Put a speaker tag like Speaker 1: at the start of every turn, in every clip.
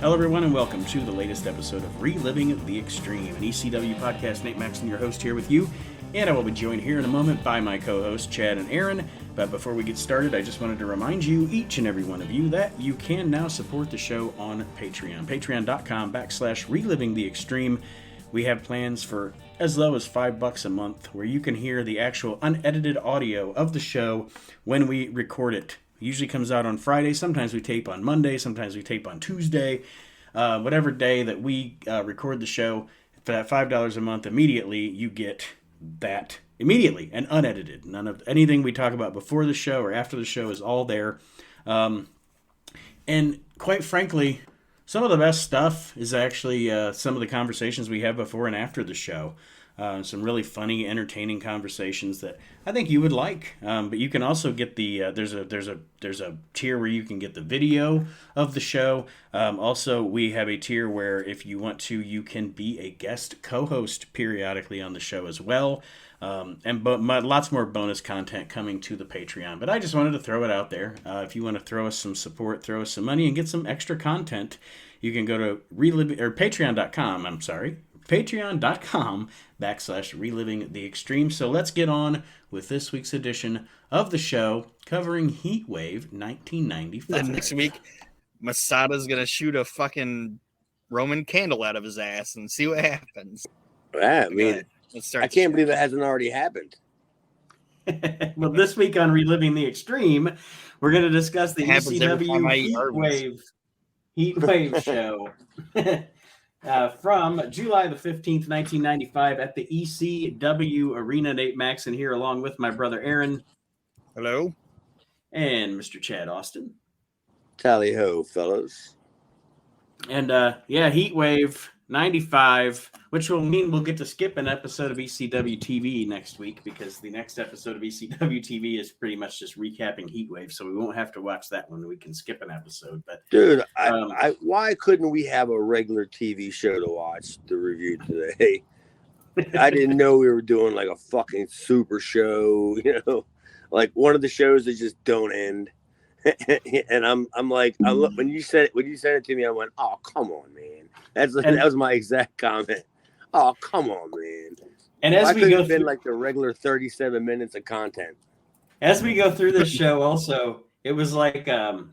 Speaker 1: Hello, everyone, and welcome to the latest episode of Reliving the Extreme, an ECW podcast. Nate Maxon, your host, here with you, and I will be joined here in a moment by my co-hosts, Chad and Aaron. But before we get started, I just wanted to remind you, each and every one of you, that you can now support the show on Patreon. Patreon.com/Reliving the Extreme. We have plans for as low as $5 a month, where you can hear the actual unedited audio of the show when we record it. It usually comes out on Friday. Sometimes we tape on Monday. Sometimes we tape on Tuesday. Whatever day that we record the show, for that $5 a month, immediately you get that immediately and unedited. None of anything we talk about before the show or after the show is all there. And quite frankly, some of the best stuff is actually some of the conversations we have before and after the show. Some really funny, entertaining conversations that I think you would like. But you can also get the there's a tier where you can get the video of the show. Also, we have a tier where if you want to, you can be a guest co-host periodically on the show as well. Lots more bonus content coming to the Patreon. But I just wanted to throw it out there. If you want to throw us some support, throw us some money, and get some extra content, you can go to Patreon.com. Patreon.com/Reliving the Extreme. So let's get on with this week's edition of the show covering Heatwave 1995.
Speaker 2: Then next week, Masada's going to shoot a fucking Roman candle out of his ass and see what happens.
Speaker 3: I mean, I can't believe it hasn't already happened.
Speaker 1: Well, this week on Reliving the Extreme, we're going to discuss the ECW Heatwave show. From July the 15th, 1995 at the ECW Arena. Nate Maxon here along with my brother Aaron.
Speaker 2: Hello.
Speaker 1: And Mr. Chad Austin.
Speaker 3: Tally ho, fellas.
Speaker 1: And Heatwave 95, which will mean we'll get to skip an episode of ECW TV next week, because the next episode of ECW TV is pretty much just recapping Heatwave, so we won't have to watch that one. We can skip an episode. But
Speaker 3: dude, why couldn't we have a regular TV show to watch the review today? I didn't know we were doing like a fucking super show, like one of the shows that just don't end. And I'm like, when you said it to me, I went, "Oh, come on, man." That was my exact comment. Oh, come on, man. And as we go through, like the regular 37 minutes of content.
Speaker 1: As we go through this show, also, it didn't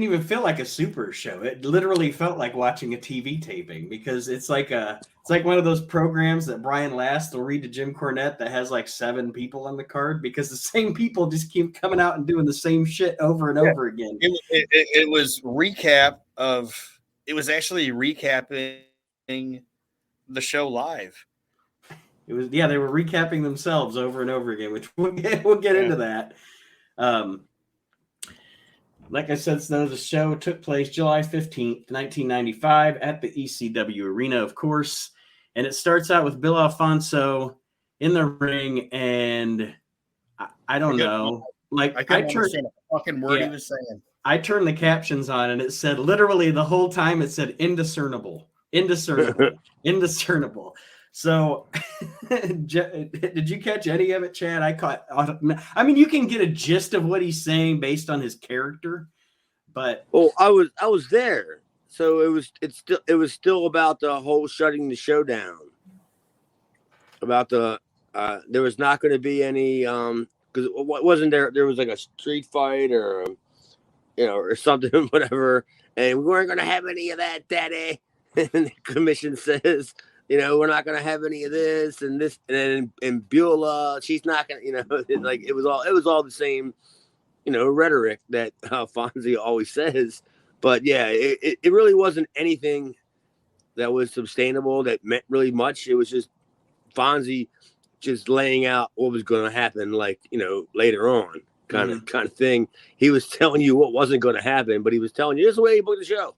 Speaker 1: even feel like a super show. It literally felt like watching a TV taping, because it's like one of those programs that Brian Last will read to Jim Cornette that has like 7 people on the card, because the same people just keep coming out and doing the same shit over and over again.
Speaker 2: It was it was actually recapping the show live.
Speaker 1: It was, they were recapping themselves over and over again, which we'll get into that. Like I said, the show took place July 15th, 1995 at the ECW Arena, of course. And it starts out with Bill Alfonso in the ring, and I don't know. Like, I turned
Speaker 2: a fucking word he was saying.
Speaker 1: I turned the captions on, and it said, literally the whole time, it said indiscernible. So, did you catch any of it, Chad? I mean, you can get a gist of what he's saying based on his character, but
Speaker 3: I was there, so it was still about the whole shutting the show down. About the there was not going to be any because wasn't there was like a street fight or or something, whatever, and we weren't going to have any of that, Daddy. And the commission says, we're not going to have any of this and this. And Beulah, she's not going to, like, it was all the same, rhetoric that Fonzie always says. But yeah, it really wasn't anything that was sustainable, that meant really much. It was just Fonzie just laying out what was going to happen, like, later on kind of thing. He was telling you what wasn't going to happen, but he was telling you, this is the way he booked the show.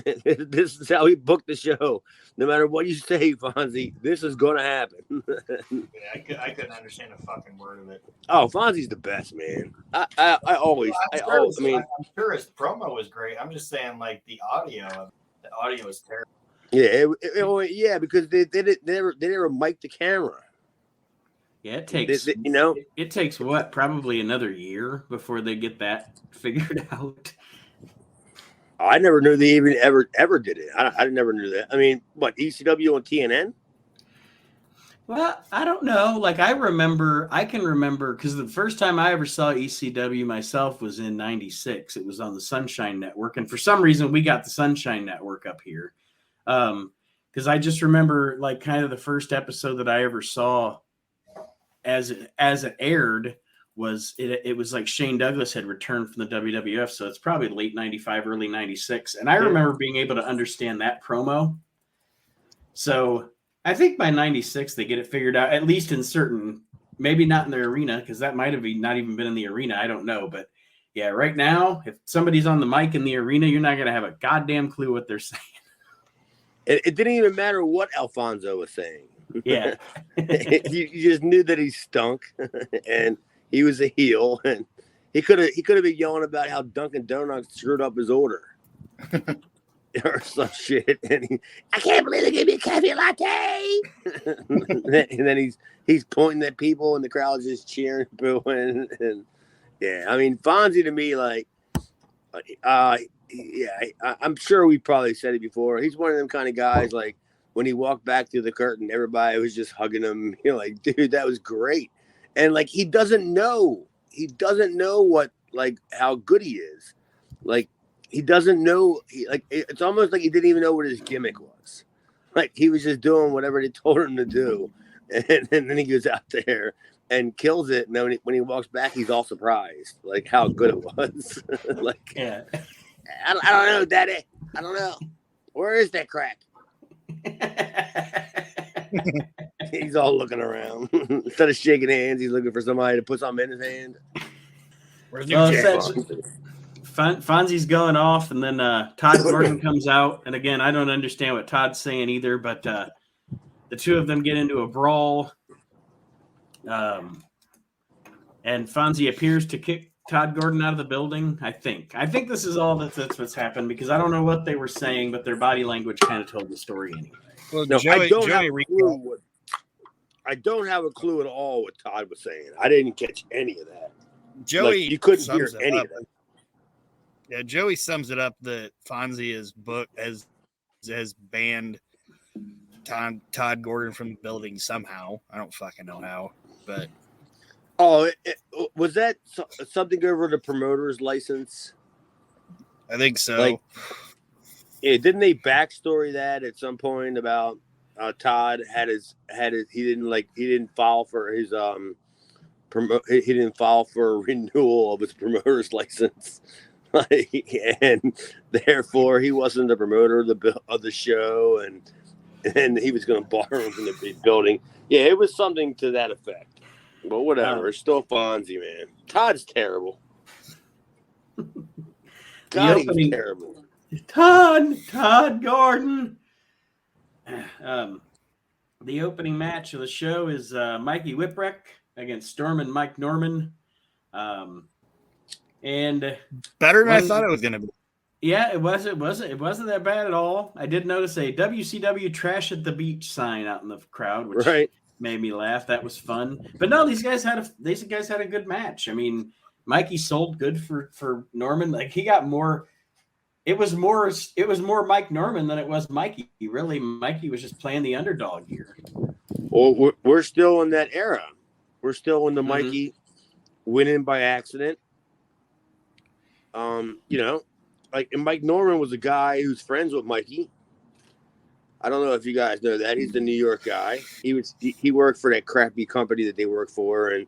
Speaker 3: This is how he booked the show. No matter what you say, Fonzie, this is going to happen.
Speaker 2: I couldn't understand a fucking word of it.
Speaker 3: Oh, Fonzie's the best, man. I'm
Speaker 2: sure his promo was great. I'm just saying, like, the audio is terrible.
Speaker 3: Yeah, because they never mic'd the camera.
Speaker 1: Yeah, it takes it takes what, probably another year before they get that figured out.
Speaker 3: I never knew they even ever did it. I never knew that. I mean, what, ECW on TNN?
Speaker 1: Well, I don't know. Like I can remember because the first time I ever saw ECW myself was in '96. It was on the Sunshine Network, and for some reason we got the Sunshine Network up here. Because I just remember like kind of the first episode that I ever saw as it aired was it was like Shane Douglas had returned from the WWF, so it's probably late '95, early '96, and I remember being able to understand that promo. So I think by '96 they get it figured out, at least in certain, maybe not in the arena, because that might have not even been in the arena. I don't know, but yeah, right now, if somebody's on the mic in the arena, you're not gonna have a goddamn clue what they're saying.
Speaker 3: It didn't even matter what Alfonso was saying.
Speaker 1: Yeah,
Speaker 3: you just knew that he stunk, and he was a heel, and he could have been yelling about how Dunkin' Donuts screwed up his order. Or some shit, and I can't believe they gave me a cafe latte. And then he's pointing at people, and the crowd's just cheering, booing, and yeah, I mean Fonzie to me, like, I'm sure we probably said it before. He's one of them kind of guys, like when he walked back through the curtain, everybody was just hugging him. You know, like, dude, that was great, and like he doesn't know what, like, how good he is, like. He doesn't know. It's almost like he didn't even know what his gimmick was. Like he was just doing whatever they told him to do, and then he goes out there and kills it. And then when he walks back, he's all surprised, like how good it was. Like,
Speaker 1: yeah.
Speaker 3: I don't know, Daddy. I don't know. Where is that crack? He's all looking around. Instead of shaking hands, he's looking for somebody to put something in his hand.
Speaker 2: Where's
Speaker 1: Fonzie's going off, and then Todd Gordon comes out. And again, I don't understand what Todd's saying either, but the two of them get into a brawl. And Fonzie appears to kick Todd Gordon out of the building, I think. I think this is all that's what's happened, because I don't know what they were saying, but their body language kind of told the story anyway.
Speaker 2: Well,
Speaker 3: no, I don't have a clue at all what Todd was saying. I didn't catch any of that.
Speaker 2: Joey,
Speaker 3: like, you couldn't hear any of that.
Speaker 2: Yeah, Joey sums it up that Fonzie is has banned Todd Gordon from the building somehow. I don't fucking know how, but
Speaker 3: was that something over the promoter's license?
Speaker 2: I think so.
Speaker 3: Like, yeah, didn't they backstory that at some point about Todd had his he didn't file for his he didn't file for a renewal of his promoter's license. And therefore he wasn't the promoter of the show, and he was going to bar him from the big building. Yeah, it was something to that effect. But whatever, it's still Fonzie, man. Todd's terrible. God, he's terrible.
Speaker 1: Todd Gordon. The opening match of the show is Mikey Whipwreck against Storm and Mike Norman. And
Speaker 2: better than I thought it was going to be.
Speaker 1: Yeah, it wasn't that bad at all. I did notice a WCW Trash at the Beach sign out in the crowd, which made me laugh. That was fun. But no, these guys had a good match. I mean, Mikey sold good for Norman. Like, he got more. It was more Mike Norman than it was Mikey. Really, Mikey was just playing the underdog here.
Speaker 3: Well, we're still in that era. We're still in the Mikey winning by accident. You know, like, and Mike Norman was a guy who's friends with Mikey. I don't know if you guys know that. He's the New York guy. He worked for that crappy company that they worked for, and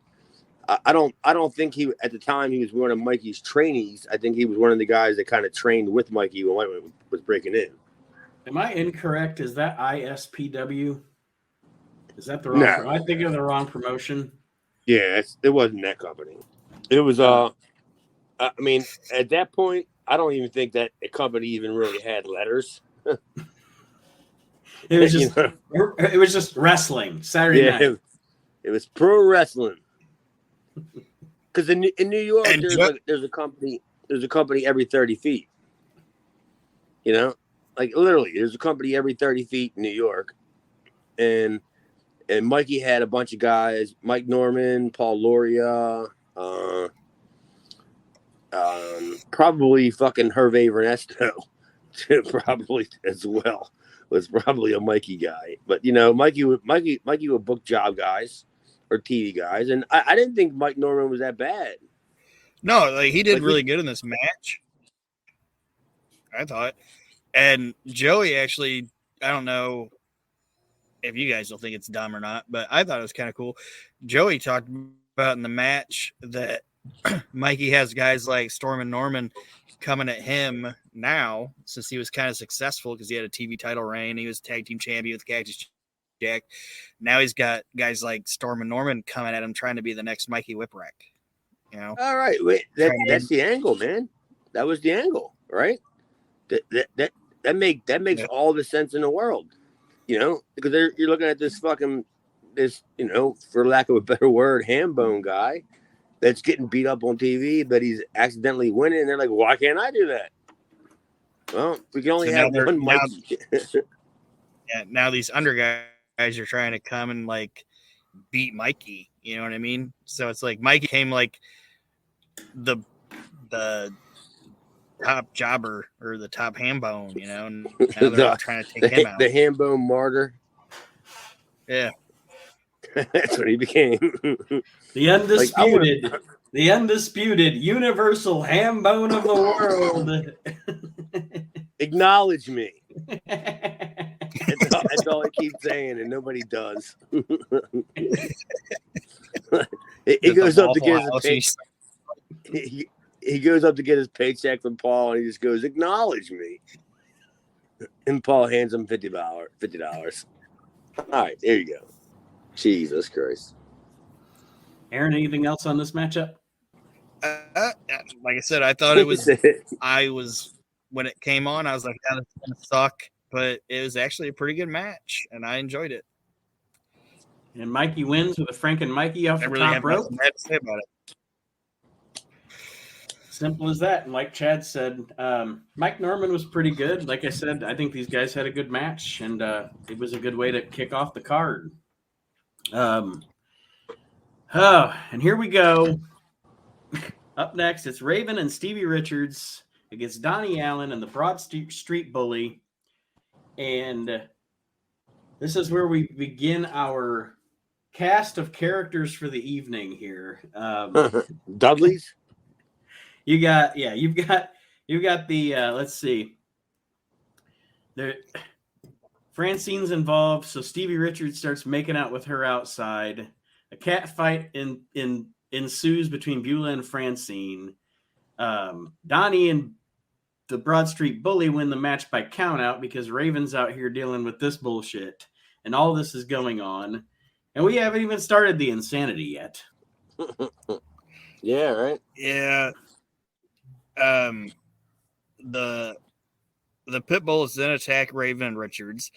Speaker 3: I don't think at the time he was one of Mikey's trainees. I think he was one of the guys that kind of trained with Mikey when Mikey was breaking in.
Speaker 1: Am I incorrect? Is that ISPW? Is that the wrong? No. I think of the wrong promotion.
Speaker 3: Yeah, it wasn't that company. It was I mean, at that point, I don't even think that a company even really had letters.
Speaker 1: It was just it was just wrestling Saturday night.
Speaker 3: It was pro wrestling. Because in New York, there's a company every 30 feet. You know, like literally, there's a company every 30 feet in New York, and Mikey had a bunch of guys: Mike Norman, Paul Loria. Probably fucking Hervé Ernesto, probably as well. Was probably a Mikey guy, but Mikey would book job guys or TV guys, and I didn't think Mike Norman was that bad.
Speaker 2: No, like he did really good in this match, I thought. And Joey actually, I don't know if you guys will think it's dumb or not, but I thought it was kind of cool. Joey talked about in the match that Mikey has guys like Storm and Norman coming at him now since he was kind of successful because he had a TV title reign. He was tag team champion with Cactus Jack. Now he's got guys like Storm and Norman coming at him trying to be the next Mikey Whipwreck.
Speaker 3: All right, wait, that's the angle, man. That was the angle, right? That makes all the sense in the world, because you're looking at this for lack of a better word, ham bone guy that's getting beat up on TV, but he's accidentally winning. And they're like, why can't I do that? Well, we can only have one Mikey.
Speaker 2: Now these under guys are trying to come and like beat Mikey. You know what I mean? So it's like Mikey came like the top jobber or the top ham bone, and now they're all trying to take him out.
Speaker 3: The ham bone martyr.
Speaker 2: Yeah.
Speaker 3: That's what he became.
Speaker 1: The undisputed universal ham bone of the world.
Speaker 3: Acknowledge me. That's all I keep saying, and nobody does. He goes up to get his paycheck. He goes up to get his paycheck from Paul, and he just goes, "Acknowledge me." And Paul hands him $50. All right, there you go. Jesus Christ.
Speaker 1: Aaron, anything else on this matchup?
Speaker 2: Like I said, I thought it was. When it came on, I was like, "This is gonna suck," but it was actually a pretty good match, and I enjoyed it.
Speaker 1: And Mikey wins with a Frank and Mikey off the top rope.
Speaker 2: I had to say about it.
Speaker 1: Simple as that. And like Chad said, Mike Norman was pretty good. Like I said, I think these guys had a good match, and it was a good way to kick off the card. And here we go. Up next, it's Raven and Stevie Richards against Donnie Allen and the Broad Street Bully. And this is where we begin our cast of characters for the evening here.
Speaker 3: Dudley's?
Speaker 1: You've got the let's see. Francine's involved, so Stevie Richards starts making out with her outside. A cat fight ensues between Beulah and Francine. Donnie and the Broad Street Bully win the match by countout because Raven's out here dealing with this bullshit. And all this is going on. And we haven't even started the insanity yet.
Speaker 3: Yeah, right?
Speaker 2: Yeah. The Pit Bulls then attack Raven and Richards.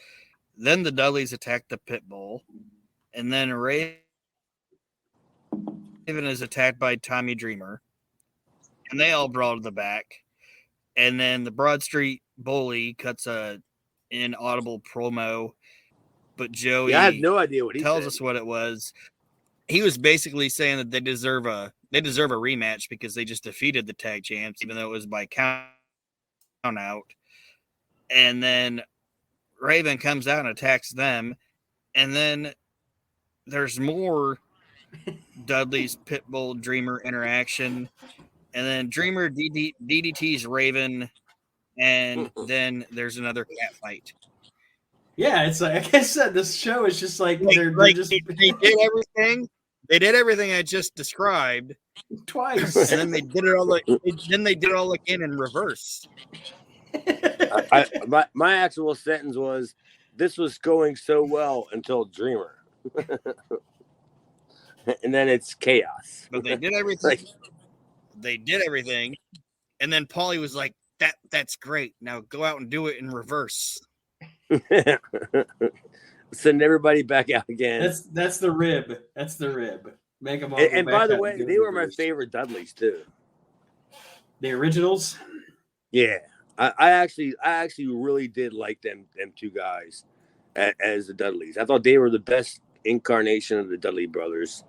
Speaker 2: Then the Dudleys attack the Pit Bull. And then Raven is attacked by Tommy Dreamer. And they all brawl to the back. And then the Broad Street Bully cuts an inaudible promo. But Joey
Speaker 3: I have no idea what he
Speaker 2: tells
Speaker 3: said.
Speaker 2: us what it was. He was basically saying that they deserve a rematch because they just defeated the tag champs, even though it was by count out. And then Raven comes out and attacks them. And then there's more Dudley's Pitbull Dreamer interaction. And then Dreamer DDT's Raven. And then there's another cat fight.
Speaker 1: Yeah, it's like I said, this show is just like
Speaker 2: they
Speaker 1: did
Speaker 2: everything. They did everything I just described
Speaker 1: twice,
Speaker 2: and then they did it all again in reverse.
Speaker 3: My actual sentence was, "This was going so well until Dreamer," and then it's chaos.
Speaker 2: But they did everything. They did everything, and then Paulie was like, "That's great. Now go out and do it in reverse."
Speaker 3: Send everybody back out again.
Speaker 1: That's the rib. That's the rib. Make them all.
Speaker 3: And by the way, they were my favorite Dudleys too.
Speaker 1: The originals.
Speaker 3: Yeah, I actually really did like them two guys as the Dudleys. I thought they were the best incarnation of the Dudley brothers.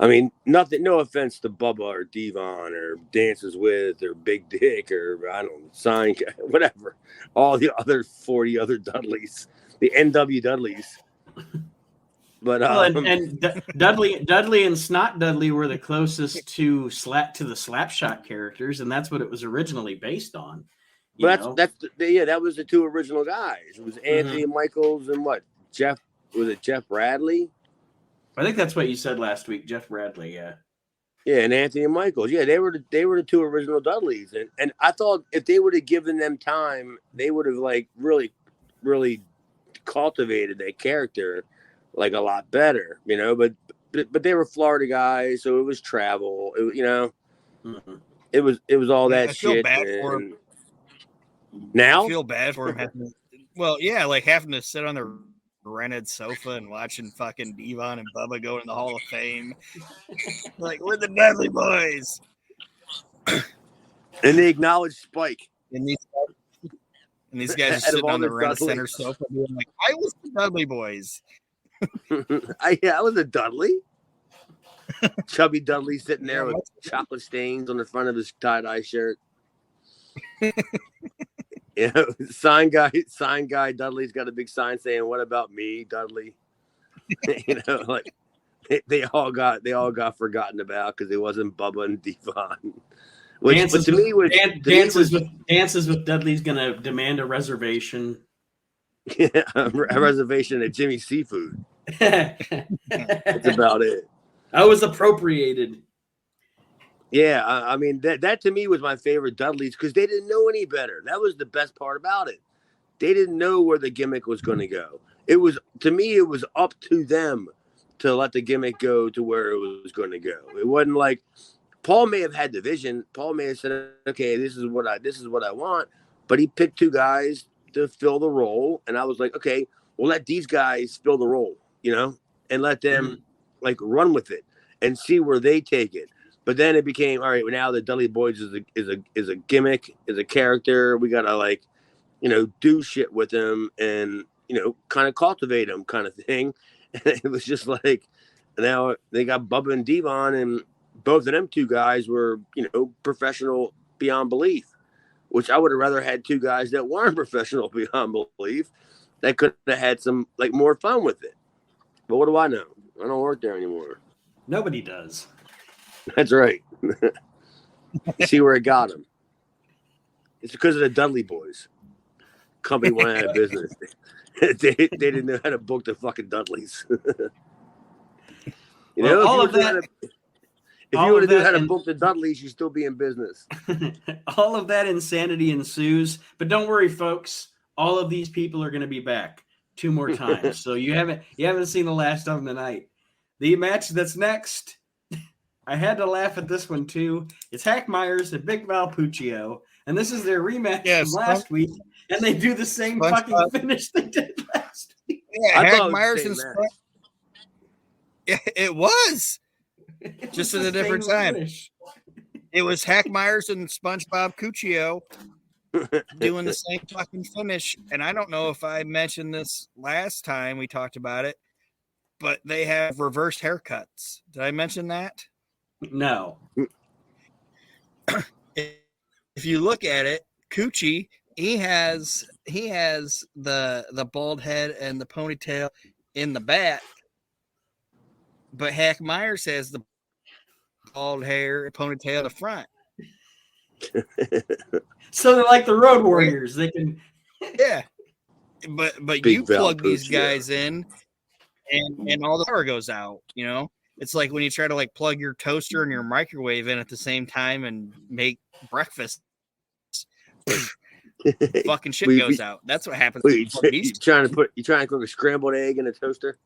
Speaker 3: I mean, nothing. No offense to Bubba or Devon or Dances with or Big Dick or I don't know, Sign Guy, whatever. All the other 40 other Dudleys, the NW Dudleys. But
Speaker 1: Well, Dudley and Snot Dudley were the closest to the Slapshot characters, and that's what it was originally based on.
Speaker 3: That was the two original guys. It was Anthony Michaels and what? Jeff Bradley?
Speaker 1: I think that's what you said last week, Jeff Bradley. Yeah.
Speaker 3: Yeah, and Anthony Michaels. Yeah, they were the two original Dudleys, and I thought if they would have given them time, they would have like really, really cultivated their character like a lot better, you know. But they were Florida guys, so it was travel. It was all that shit.
Speaker 2: I feel bad for him.
Speaker 3: Now
Speaker 2: I feel bad for him having to sit on the rented sofa and watching fucking Devon and Bubba go in the Hall of Fame. Like, we're the Dudley Boys.
Speaker 3: And they acknowledge Spike.
Speaker 2: And these guys are sitting on the rented center sofa being like, I was the Dudley Boys.
Speaker 3: I was a Dudley. Chubby Dudley sitting there with chocolate stains on the front of his tie-dye shirt. You know, sign guy Dudley's got a big sign saying, "What about me, Dudley?" You know, like they all got forgotten about because it wasn't Bubba and Devon.
Speaker 1: Dances with Dudley's gonna demand a reservation.
Speaker 3: Yeah, a reservation at Jimmy's Seafood. That's about it.
Speaker 1: I was appropriated.
Speaker 3: Yeah, I mean that to me was my favorite Dudleys because they didn't know any better. That was the best part about it. They didn't know where the gimmick was going to go. It was up to them to let the gimmick go to where it was going to go. It wasn't like Paul may have had the vision. Paul may have said, "Okay, this is what I want," but he picked two guys to fill the role, and I was like, "Okay, we'll let these guys fill the role, you know, and let them like run with it and see where they take it." But then it became, all right, well, now the Dudley Boys is a gimmick, is a character. We got to, like, you know, do shit with them and, you know, kind of cultivate them kind of thing. And it was just like, now they got Bubba and Devon, and both of them two guys were, you know, professional beyond belief, which I would have rather had two guys that weren't professional beyond belief that could have had some, like, more fun with it. But what do I know? I don't work there anymore.
Speaker 1: Nobody does.
Speaker 3: That's right. See where it got him. It's because of the Dudley Boys. Company went out of business. they didn't know how to book the fucking Dudleys. You know,
Speaker 1: all of that.
Speaker 3: If you would have known how to book the Dudleys, you'd still be in business.
Speaker 1: All of that insanity ensues. But don't worry, folks. All of these people are going to be back 2 more times. So you haven't seen the last of them tonight. The match that's next. I had to laugh at this one too. It's Hack Myers and Big Val Puccio, and this is their rematch from last week, and they do the same fucking finish they did last week.
Speaker 2: Yeah, Hack Myers and it was just at a different time. Finish. It was Hack Myers and SpongeBob Puccio doing the same fucking finish, and I don't know if I mentioned this last time we talked about it, but they have reversed haircuts. Did I mention that?
Speaker 1: No.
Speaker 2: If you look at it, Coochie, he has the bald head and the ponytail in the back, but Hack Myers has the bald hair and ponytail in the front.
Speaker 1: So they're like the Road Warriors. They can,
Speaker 2: yeah. But you plug these guys in, and all the power goes out. You know. It's like when you try to like plug your toaster and your microwave in at the same time and make breakfast. Fucking shit goes out. That's what happens.
Speaker 3: You trying to cook a scrambled egg in a toaster?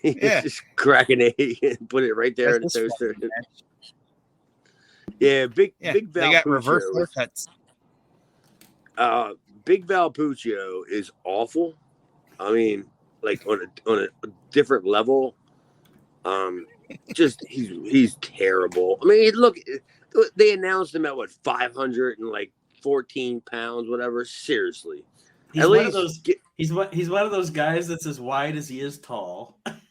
Speaker 2: Yeah,
Speaker 3: just crack an egg and put it right there in the toaster. Yeah, Big Val.
Speaker 2: They got reverse
Speaker 3: haircuts. Big Val Puccio is awful. I mean, like on a different level. Just he's terrible. I mean, look, they announced him at what 514 pounds, whatever. Seriously,
Speaker 1: he's one of those. He's one of those guys that's as wide as he is tall,
Speaker 3: and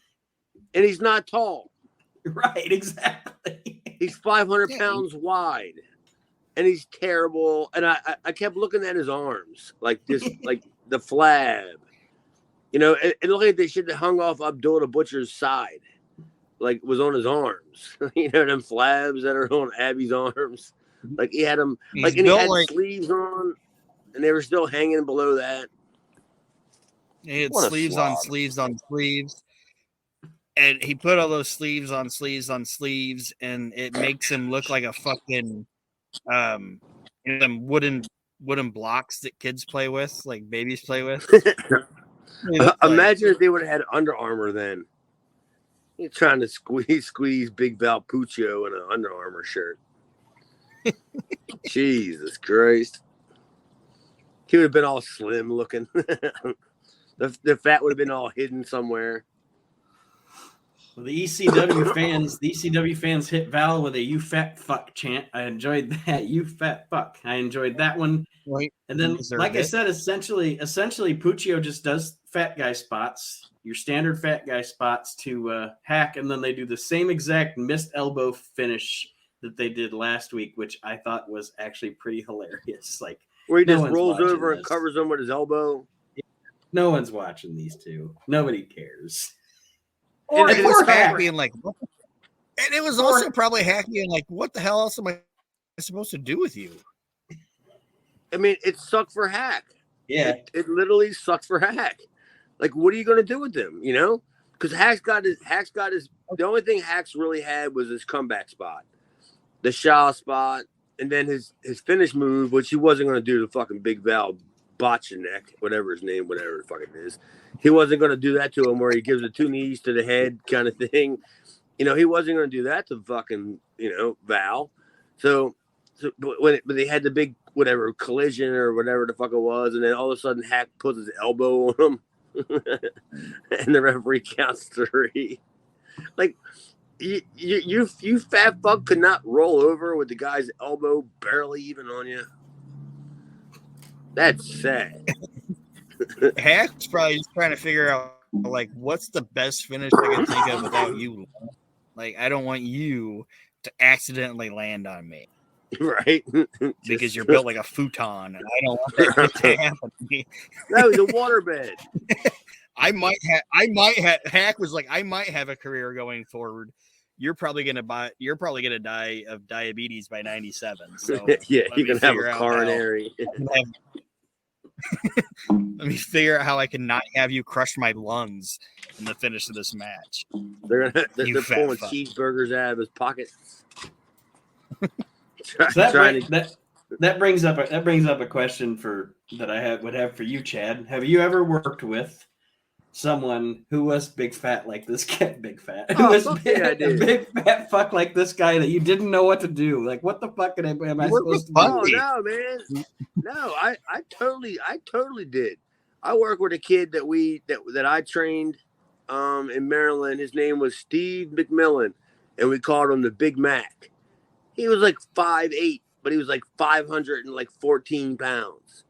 Speaker 3: he's not tall.
Speaker 1: Right, exactly.
Speaker 3: He's 500 pounds wide, and he's terrible. And I kept looking at his arms, like this, like the flab. You know, it looked like they should have hung off Abdullah the Butcher's side, like was on his arms. You know, them flabs that are on Abby's arms. Like he had them, like, and he had sleeves on, and they were still hanging below that.
Speaker 2: He had sleeves on sleeves on sleeves. And he put all those sleeves on sleeves on sleeves, and it makes him look like a fucking them wooden blocks that kids play with, like babies play with.
Speaker 3: Imagine if they would have had Under Armour then. You're trying to squeeze big Val Puccio in an Under Armour shirt. Jesus Christ. He would have been all slim looking. The fat would have been all hidden somewhere.
Speaker 1: Well, the ECW fans hit Val with a "you fat fuck" chant. I enjoyed that. You fat fuck. I enjoyed that one.
Speaker 2: Right.
Speaker 1: And then, like I said, essentially, Puccio just does fat guy spots, your standard fat guy spots to Hack, and then they do the same exact missed elbow finish that they did last week, which I thought was actually pretty hilarious. Like
Speaker 3: where he just rolls over and covers him with his elbow.
Speaker 1: No one's watching these two. Nobody cares.
Speaker 2: Or it was Hack being like, and it was also probably Hack being like, what the hell else am I supposed to do with you?
Speaker 3: I mean, it sucked for Hack.
Speaker 1: Yeah.
Speaker 3: It literally sucked for Hack. Like, what are you going to do with him, you know? Because Hack's got his, the only thing Hack's really had was his comeback spot. The Shaw spot, and then his finish move, which he wasn't going to do the fucking Big Val Botchanek, whatever his name, whatever the fuck it is. He wasn't going to do that to him where he gives the 2 knees to the head kind of thing. You know, he wasn't going to do that to fucking, you know, Val. So but they had the big, whatever, collision or whatever the fuck it was, and then all of a sudden Hack puts his elbow on him, and the referee counts 3. Like, you fat fuck could not roll over with the guy's elbow barely even on you. That's sad.
Speaker 2: Hack's probably just trying to figure out, like, what's the best finish I can think of without you. Like, I don't want you to accidentally land on me.
Speaker 3: Right.
Speaker 2: Because you're built like a futon, and I don't want that to happen to me.
Speaker 3: No, he's a waterbed.
Speaker 2: Hack was like, I might have a career going forward. You're probably gonna die of diabetes by 97. So
Speaker 3: yeah, you can have a coronary.
Speaker 2: Let me figure out how I can not have you crush my lungs in the finish of this match.
Speaker 3: They're pulling cheeseburgers out of his pocket.
Speaker 1: That brings up a question would have for you, Chad. Have you ever worked with someone who was big fat like this guy? Big fat. Who was big fat fuck like this guy that you didn't know what to do? Like, what the fuck am I supposed to do?
Speaker 3: Oh no, man. No, I totally did. I worked with a kid that I trained in Maryland. His name was Steve McMillan, and we called him the Big Mac. He was like 5'8", but he was like 514 pounds.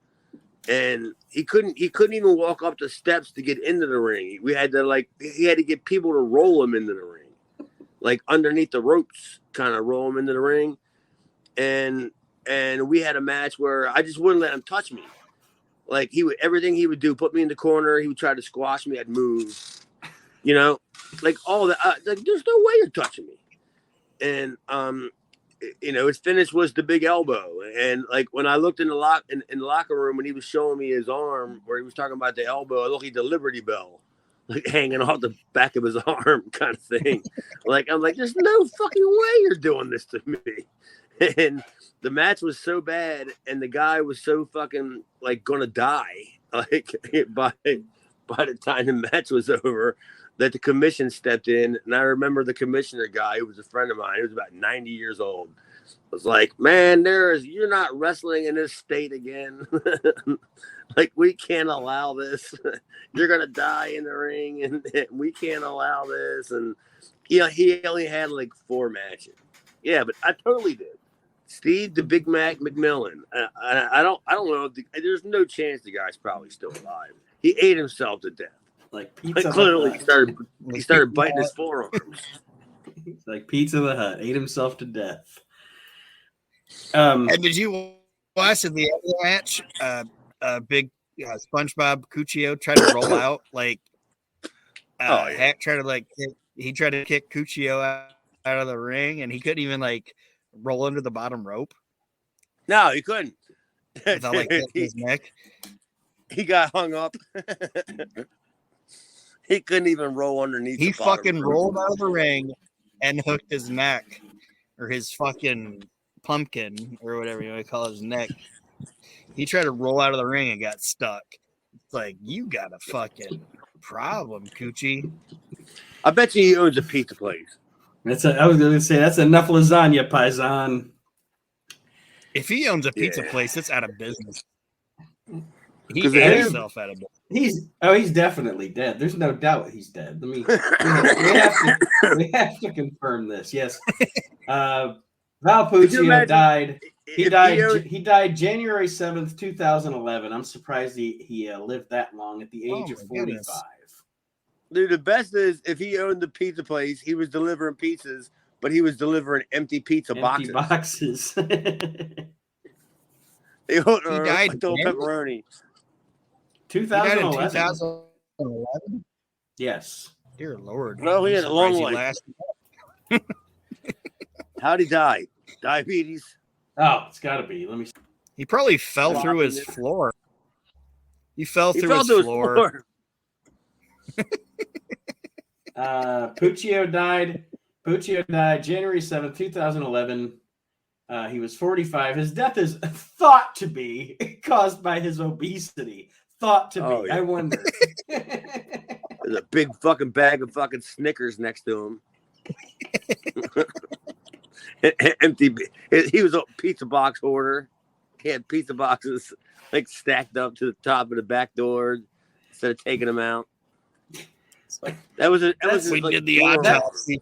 Speaker 3: And he couldn't even walk up the steps to get into the ring. He had to get people to roll him into the ring, like underneath the ropes, kind of roll him into the ring. And we had a match where I just wouldn't let him touch me. Like everything he would do, put me in the corner. He would try to squash me. I'd move, you know, like all that. Like, there's no way you're touching me. And you know, his finish was the big elbow. And like when I looked in the locker room when he was showing me his arm, where he was talking about the elbow, I looked at the Liberty Bell, like hanging off the back of his arm, kind of thing. Like, I'm like, there's no fucking way you're doing this to me. And the match was so bad, and the guy was so fucking like gonna die, like by the time the match was over, that the commission stepped in. And I remember the commissioner guy, who was a friend of mine, he was about 90 years old, was like, man, you're not wrestling in this state again. Like, we can't allow this. You're gonna die in the ring, and we can't allow this. And he only had like 4 matches. Yeah, but I totally did. Steve the Big Mac McMillan. I don't know. There's no chance the guy's probably still alive. He ate himself to death.
Speaker 1: Like pizza.
Speaker 3: Clearly, he started biting his forearms.
Speaker 1: It's like Pizza the Hut ate himself to death.
Speaker 2: And did you watch the other match? Big SpongeBob Puccio tried to roll out Hack tried to he tried to kick Puccio out of the ring, and he couldn't even roll under the bottom rope.
Speaker 3: No, he couldn't.
Speaker 2: Without his neck.
Speaker 3: He got hung up. He couldn't even roll underneath.
Speaker 2: He fucking rolled out of the ring and hooked his neck, or his fucking pumpkin, or whatever you want to call his neck. He tried to roll out of the ring and got stuck. It's like, you got a fucking problem, Coochie.
Speaker 3: I bet you he owns a pizza place.
Speaker 1: I was going to say, that's enough lasagna, Paisan.
Speaker 2: If he owns a pizza place, it's out of business. He
Speaker 3: Because
Speaker 2: ate himself out of business.
Speaker 1: He's definitely dead. There's no doubt he's dead. We have to confirm this. Yes. Val Puccio died. He died January 7th, 2011. I'm surprised he lived that long at the age of 45. Goodness.
Speaker 3: Dude, the best is if he owned the pizza place, he was delivering pizzas, but he was delivering empty boxes. He died pepperoni.
Speaker 1: 2011. Yes.
Speaker 2: Dear Lord.
Speaker 3: No, he had a long life. How'd he die? Diabetes?
Speaker 1: Oh, it's got to be. Let me see.
Speaker 2: He probably fell through his floor. He fell through his floor.
Speaker 1: Puccio died January 7th, 2011. He was 45. His death is thought to be caused by his obesity. Thought to be. Yeah. I wonder.
Speaker 3: There's a big fucking bag of fucking Snickers next to him. Empty. He was a pizza box hoarder. He had pizza boxes stacked up to the top of the back door instead of taking them out. That was
Speaker 2: did the autopsy.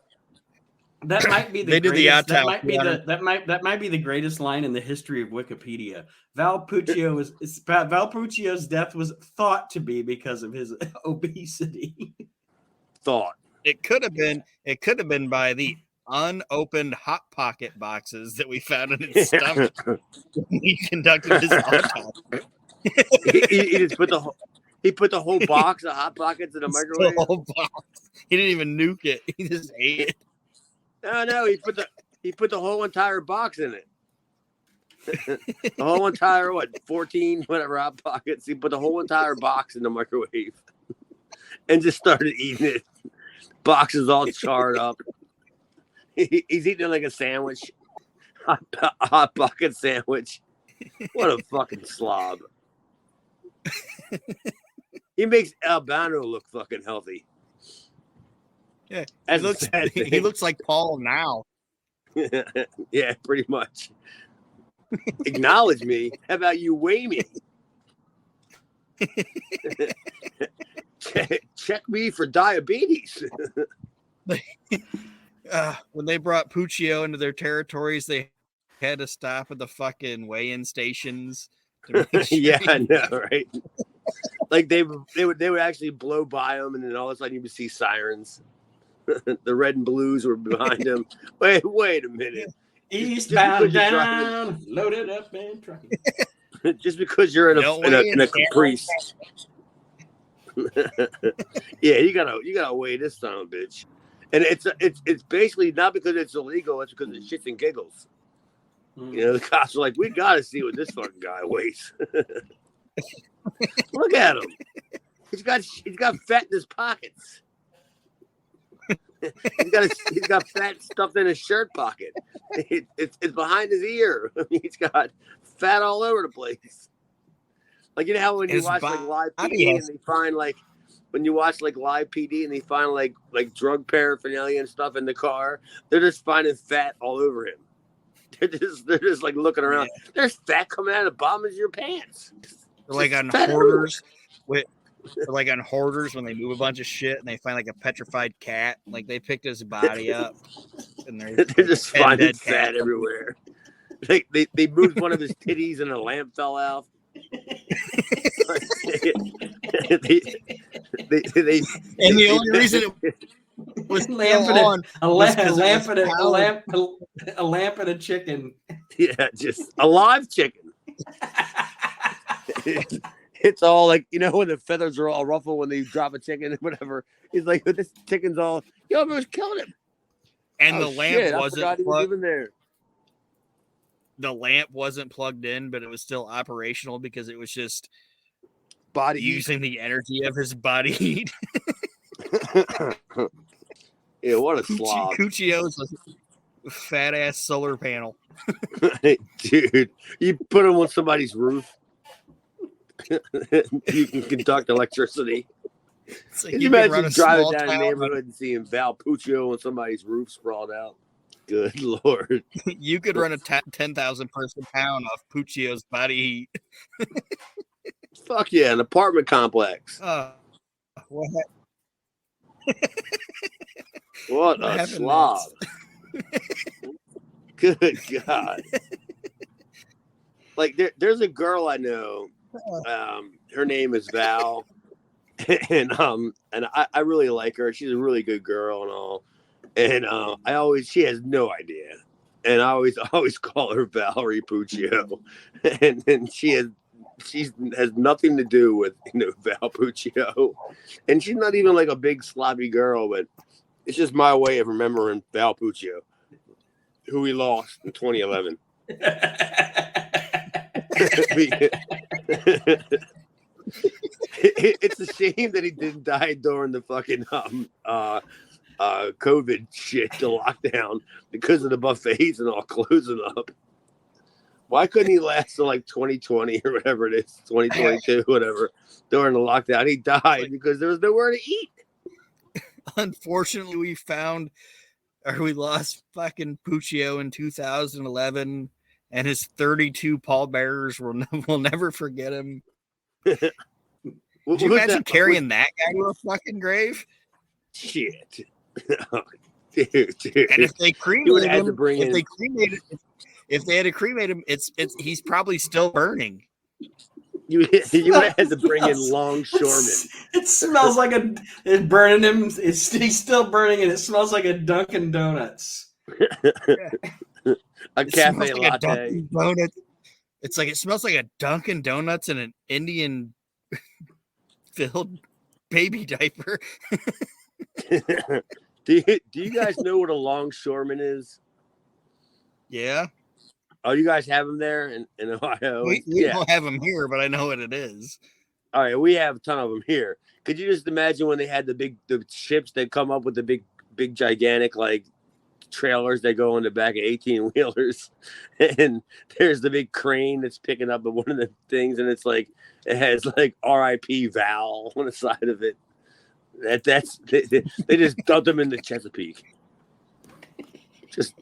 Speaker 1: That might be the greatest. That might be the greatest line in the history of Wikipedia. Val Puccio's death was thought to be because of his obesity.
Speaker 3: Thought
Speaker 2: it could have been by the unopened Hot Pocket boxes that we found in his stomach when he conducted his autopsy.
Speaker 3: he just put the whole box of Hot Pockets in a microwave.
Speaker 2: The whole box. He didn't even nuke it. He just ate it.
Speaker 3: No, he put the whole entire box in it. The whole entire 14 whatever Hot Pockets. He put the whole entire box in the microwave and just started eating it. Box is all charred up. He's eating it like a sandwich, hot Pocket sandwich. What a fucking slob. He makes Albano look fucking healthy.
Speaker 2: Yeah, he looks like Paul now.
Speaker 3: Yeah, pretty much. Acknowledge me. How about you weigh me? Check me for diabetes.
Speaker 2: When they brought Puccio into their territories, they had to stop at the fucking weigh-in stations.
Speaker 3: Yeah, I know, right? They would actually blow by them, and then all of a sudden you would see sirens. The red and blues were behind him. Wait a minute.
Speaker 1: Eastbound down, loaded up and trucking.
Speaker 3: Just because you're in a Caprice. Yeah, you gotta weigh this son of a bitch. And it's basically not because it's illegal, it's because it's shits and giggles. You know, the cops are like, we gotta see what this fucking guy weighs. Look at him. He's got fat in his pockets. he's got fat stuffed in his shirt pocket. It's behind his ear. I mean, he's got fat all over the place. You know how when you watch live PD and they find when you watch live PD and they find like drug paraphernalia and stuff in the car, they're just finding fat all over him. They're just looking around. Yeah. There's fat coming out of the bottom of your pants.
Speaker 2: They're on Hoarders. They're on Hoarders when they move a bunch of shit and they find a petrified cat. They picked his body up and they're
Speaker 3: just finding fat everywhere. They moved one of his titties and a lamp fell out.
Speaker 2: The only reason was
Speaker 1: A lamp
Speaker 2: still on.
Speaker 1: a lamp and a chicken.
Speaker 3: Yeah, just a live chicken. It's all like, you know, when the feathers are all ruffled when they drop a chicken and whatever. He's like, this chicken's all, yo, it was killing him.
Speaker 2: And the lamp wasn't
Speaker 3: even there.
Speaker 2: The lamp wasn't plugged in, but it was still operational because it was just
Speaker 3: body
Speaker 2: using the energy of his body heat.
Speaker 3: Yeah, what a slob.
Speaker 2: Puccio's a fat ass solar panel.
Speaker 3: Dude, you put him on somebody's roof. You can conduct electricity.
Speaker 2: So
Speaker 3: can you imagine driving down a neighborhood and seeing Val Puccio on somebody's roof sprawled out? Good Lord.
Speaker 2: You could run a 10,000 person town off Puccio's body heat.
Speaker 3: Fuck yeah, an apartment complex.
Speaker 2: What
Speaker 3: what a slob. Good God. Like there's a girl I know. Her name is Val. and I really like her. She's a really good girl and all. And she has no idea. And I always call her Valerie Puccio. and she has nothing to do with, you know, Val Puccio. And she's not even like a big sloppy girl, but it's just my way of remembering Val Puccio, who we lost in 2011. It's a shame that he didn't die during the fucking COVID shit, the lockdown, because of the buffets and all closing up. Why couldn't he last till like 2020 or whatever it is, 2022, whatever, during the lockdown? He died because there was nowhere to eat.
Speaker 2: Unfortunately, we lost fucking Puccio in 2011, and his 32 pallbearers will never forget him. Would you imagine carrying that guy to a fucking grave?
Speaker 3: Shit.
Speaker 2: Dude. And if they cremated him, if they had to cremate him, he's probably still burning.
Speaker 3: You would have to bring in longshoremen.
Speaker 1: It smells like it's burning him. He's still burning, and it smells like a Dunkin' Donuts.
Speaker 3: A cafe latte.
Speaker 2: It's like it smells like a Dunkin' Donuts and an Indian filled baby diaper.
Speaker 3: Do you guys know what a longshoreman is?
Speaker 2: Yeah.
Speaker 3: Oh, you guys have them there in Ohio?
Speaker 2: We don't have them here, but I know what it is.
Speaker 3: All right, we have a ton of them here. Could you just imagine when they had the ships that come up with the big gigantic like trailers that go on the back of 18-wheelers, and there's the big crane that's picking up one of the things, and it has like R.I.P. Val on the side of it. They just dumped them in the Chesapeake. Just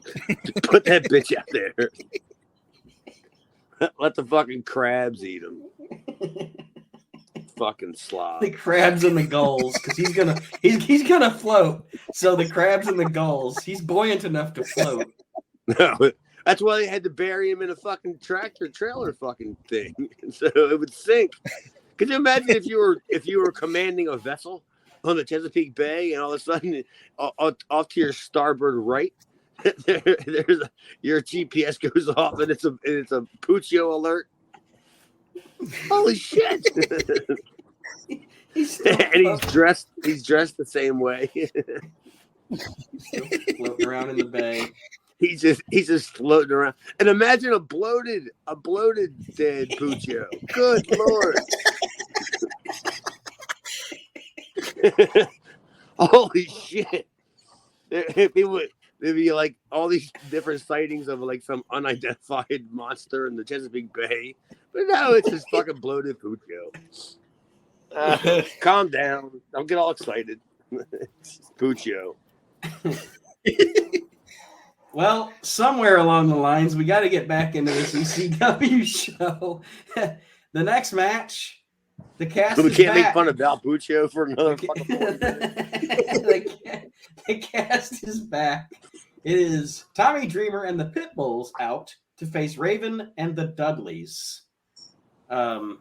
Speaker 3: put that bitch out there. Let the fucking crabs eat them. Fucking slob.
Speaker 1: The crabs and the gulls, because he's gonna float. So the crabs and the gulls, he's buoyant enough to float.
Speaker 3: No, that's why they had to bury him in a fucking tractor trailer fucking thing, so it would sink. Could you imagine if you were commanding a vessel on the Chesapeake Bay, and all of a sudden, off to your starboard right, your GPS goes off, and it's a Puccio alert. Holy shit! And he's dressed the same way.
Speaker 1: Floating around in the bay.
Speaker 3: He's just floating around. And imagine a bloated dead Puccio. Good Lord. Holy shit. There'd be like all these different sightings of like some unidentified monster in the Chesapeake Bay. But no, it's just fucking bloated Puccio. Calm down. Don't get all excited. It's Puccio.
Speaker 1: Well, somewhere along the lines, we got to get back into this ECW show. The next match, the cast
Speaker 3: we
Speaker 1: is
Speaker 3: can't
Speaker 1: back.
Speaker 3: make fun of Val Puccio for another fucking 40 minutes.
Speaker 1: The cast is back. It is Tommy Dreamer and the Pitbulls out to face Raven and the Dudleys. And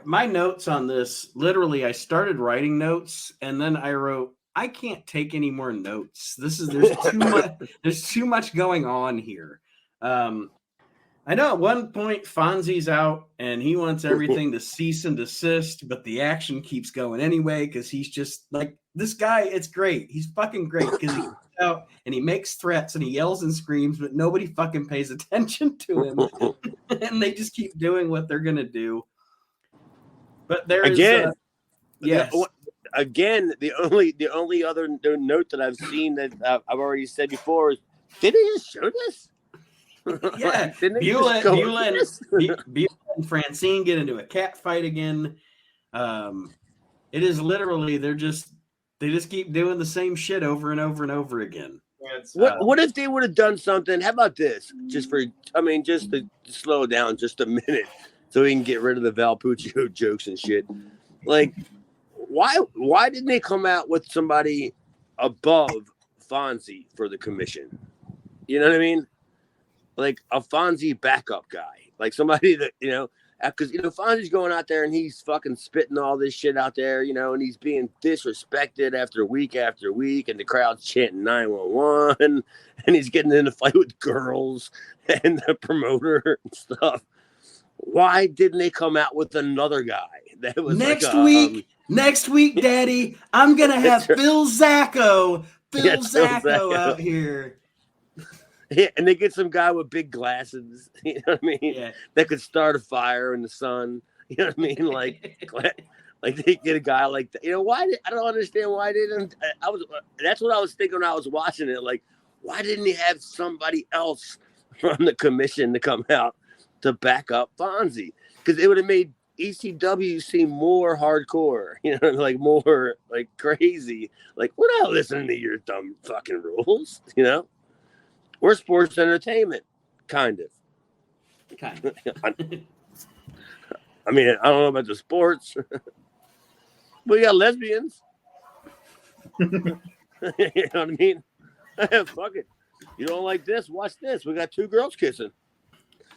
Speaker 1: my notes on this, literally, I started writing notes, and then I wrote I can't take any more notes. There's too much. There's too much going on here. I know at one point Fonzie's out and he wants everything to cease and desist, but the action keeps going anyway because he's just like this guy. It's great. He's fucking great because he comes out and he makes threats and he yells and screams, but nobody fucking pays attention to him, and they just keep doing what they're gonna do. But there's yes.
Speaker 3: Again, the only other note that I've seen that I've already said before is, did they just show this?
Speaker 1: Yeah, Beulah and Francine get into a cat fight again. It is literally they just keep doing the same shit over and over and over again.
Speaker 3: What if they would have done something? How about this? Just to slow down just a minute, so we can get rid of the Val Puccio jokes and shit. Like, why didn't they come out with somebody above Fonzie for the commission? You know what I mean? Like a Fonzie backup guy, like somebody that, because, Fonzie's going out there and he's fucking spitting all this shit out there, and he's being disrespected after week, and the crowd's chanting 911, and he's getting in a fight with girls and the promoter and stuff. Why didn't they come out with another guy that was
Speaker 1: next week, Daddy, I'm going to have Phil Zacco out here.
Speaker 3: Yeah, and they get some guy with big glasses, you know what I mean?
Speaker 1: Yeah.
Speaker 3: That could start a fire in the sun, you know what I mean? Like they get a guy like that. I don't understand why they didn't. That's what I was thinking when I was watching it. Like, why didn't they have somebody else from the commission to come out to back up Fonzie? Because it would have made ECW seem more hardcore, like more like crazy. Like, we're not listening to your dumb fucking rules, We're sports entertainment, kind of. I mean, I don't know about the sports. We got lesbians. You know what I mean? Fuck it. You don't like this? Watch this. We got two girls kissing.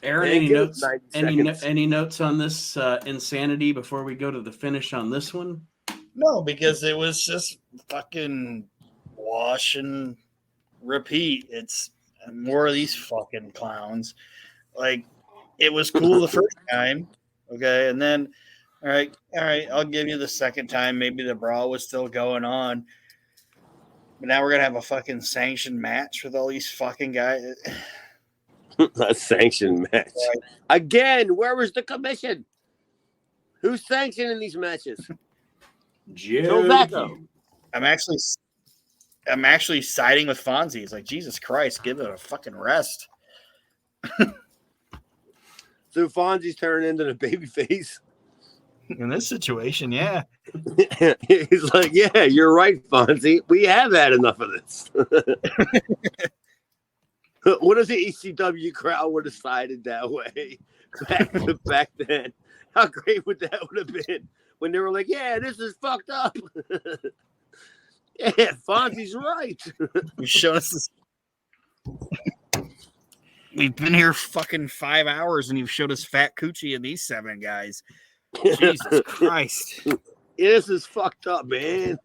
Speaker 1: Aaron, any notes? Any notes on this insanity before we go to the finish on this one?
Speaker 2: No, because it was just fucking wash and repeat. It's more of these fucking clowns. Like, it was cool the first time, okay, and then all right, I'll give you the second time. Maybe the brawl was still going on, but now we're gonna have a fucking sanctioned match with all these fucking guys.
Speaker 3: A sanctioned match again. Where was the commission? Who's sanctioning these matches?
Speaker 1: Joe.
Speaker 2: I'm actually siding with Fonzie. It's like, Jesus Christ, give it a fucking rest.
Speaker 3: So Fonzie's turning into the baby face.
Speaker 2: In this situation, yeah.
Speaker 3: He's like, yeah, you're right, Fonzie. We have had enough of this. What if the ECW crowd would have sided that way back then? How great would that would have been when they were like, yeah, this is fucked up. Yeah, Fonzie's right.
Speaker 2: You've shown us this. We've been here fucking 5 hours and you've showed us Fat Coochie and these 7 guys. Jesus Christ.
Speaker 3: This is fucked up, man.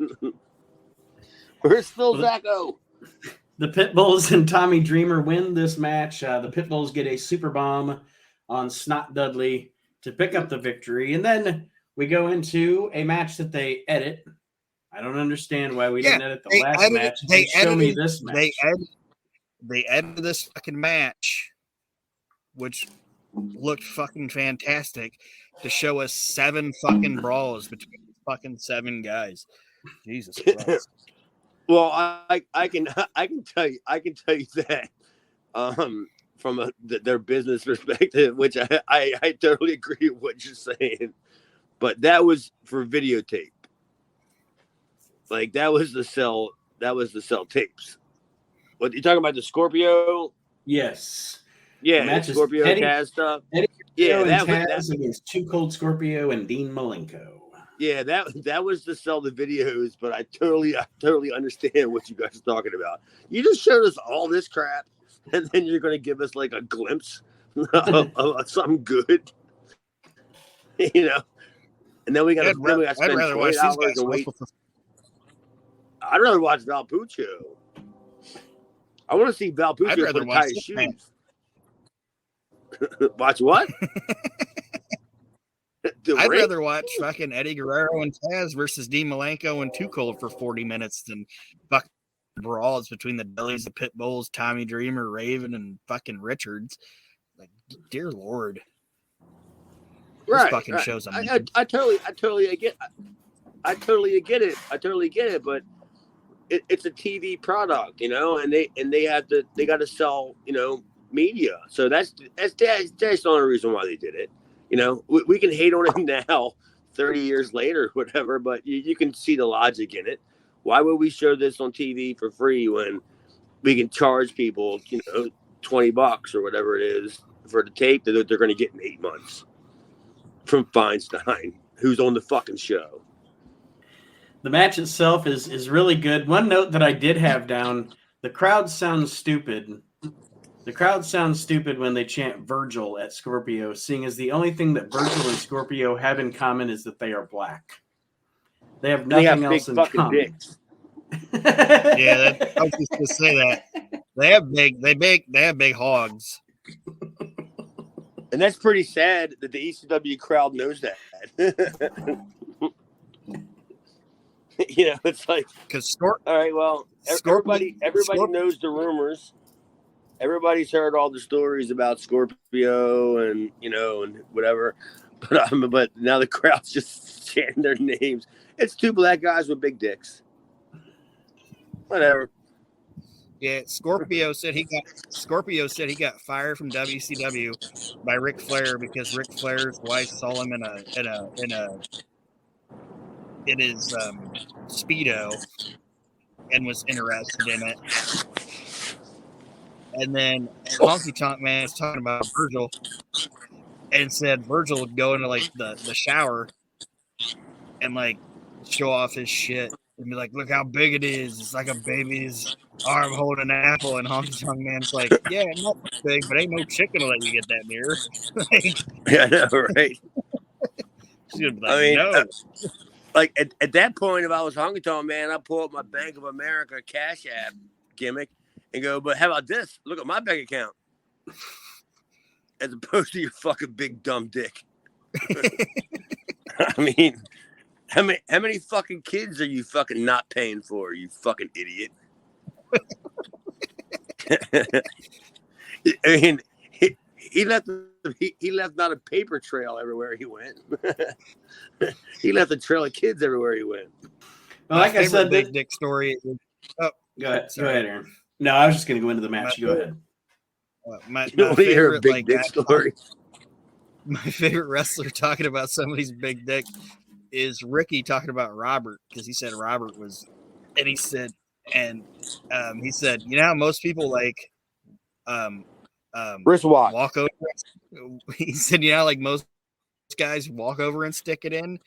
Speaker 3: Where's Phil Zacco?
Speaker 1: The Pitbulls and Tommy Dreamer win this match. The Pitbulls get a super bomb on Snot Dudley to pick up the victory. And then we go into a match that they edit. I don't understand why we didn't edit the last match. Show me this match.
Speaker 2: They edited this fucking match, which looked fucking fantastic, to show us 7 fucking brawls between fucking 7 guys. Jesus Christ.
Speaker 3: Well, I can tell you that from their business perspective, which I totally agree with what you're saying, but that was for videotape. Like, that was the sell tapes. What you talking about, the Scorpio?
Speaker 1: Yes.
Speaker 3: Yeah, the Scorpio Taz stuff. Yeah, that
Speaker 1: was Too Cold Scorpio and Dean Malenko.
Speaker 3: Yeah, that was to sell the videos, but I totally understand what you guys are talking about. You just showed us all this crap, and then you're going to give us like a glimpse of something good, And then we got to spend $20 and wait. I'd rather watch Val Puccio. I want to see Val Puccio
Speaker 2: I'd rather
Speaker 3: put
Speaker 2: watch
Speaker 3: tie his
Speaker 2: this man.
Speaker 3: shoes. Watch what?
Speaker 2: I'd rather watch fucking Eddie Guerrero and Taz versus Dean Malenko and Too Cold for 40 minutes than fucking brawls between the Bellies, the Pit Bulls, Tommy Dreamer, Raven, and fucking Richards. Like, dear Lord.
Speaker 3: Right.
Speaker 2: This fucking show's amazing.
Speaker 3: I totally get it, but it's a TV product, you know, and they got to sell, you know, media. So that's the only reason why they did it. You know, we can hate on it now, 30 years later, whatever, but you can see the logic in it. Why would we show this on TV for free when we can charge people, you know, $20 or whatever it is for the tape that they're going to get in 8 months from Feinstein, who's on the fucking show?
Speaker 1: The match itself is really good. One note that I did have down, the crowd sounds stupid. The crowd sounds stupid when they chant Virgil at Scorpio, seeing as the only thing that Virgil and Scorpio have in common is that they are black. They have nothing else in common.
Speaker 3: Dicks.
Speaker 2: Yeah, I was just gonna say that. They have big hogs.
Speaker 3: And that's pretty sad that the ECW crowd knows that. You know, it's like,
Speaker 2: because
Speaker 3: all right, well, everybody knows the rumors. Everybody's heard all the stories about Scorpio and, you know, and whatever. But now the crowd's just chanting their names. It's two black guys with big dicks. Whatever.
Speaker 2: Yeah, Scorpio said he got fired from WCW by Ric Flair because Ric Flair's wife saw him in his Speedo and was interested in it. And then Honky Tonk Man is talking about Virgil and said Virgil would go into like the shower and like show off his shit and be like, look how big it is. It's like a baby's arm holding an apple. And Honky Tonk Man's like, yeah, not big, but ain't no chicken to let you get that near.
Speaker 3: Yeah, I know, right?
Speaker 2: She's gonna be like, no.
Speaker 3: Like at that point, if I was Honky Tonk Man, I'd pull up my Bank of America Cash App gimmick and go, but how about this? Look at my bank account. As opposed to your fucking big dumb dick. I mean, how many fucking kids are you fucking not paying for, you fucking idiot? I mean, he left not a paper trail everywhere he went. He left a trail of kids everywhere he went.
Speaker 1: Well, like I said,
Speaker 2: big dick story.
Speaker 1: Oh, go ahead, Aaron. No, I was just going to go into the match. Go ahead.
Speaker 2: My
Speaker 3: favorite big dick story.
Speaker 2: My favorite wrestler talking about somebody's big dick is Ricky talking about Robert, because he said Robert was, and he said, you know how most people like
Speaker 3: wristwatch
Speaker 2: walk over. He said, you know, like most guys walk over and stick it in.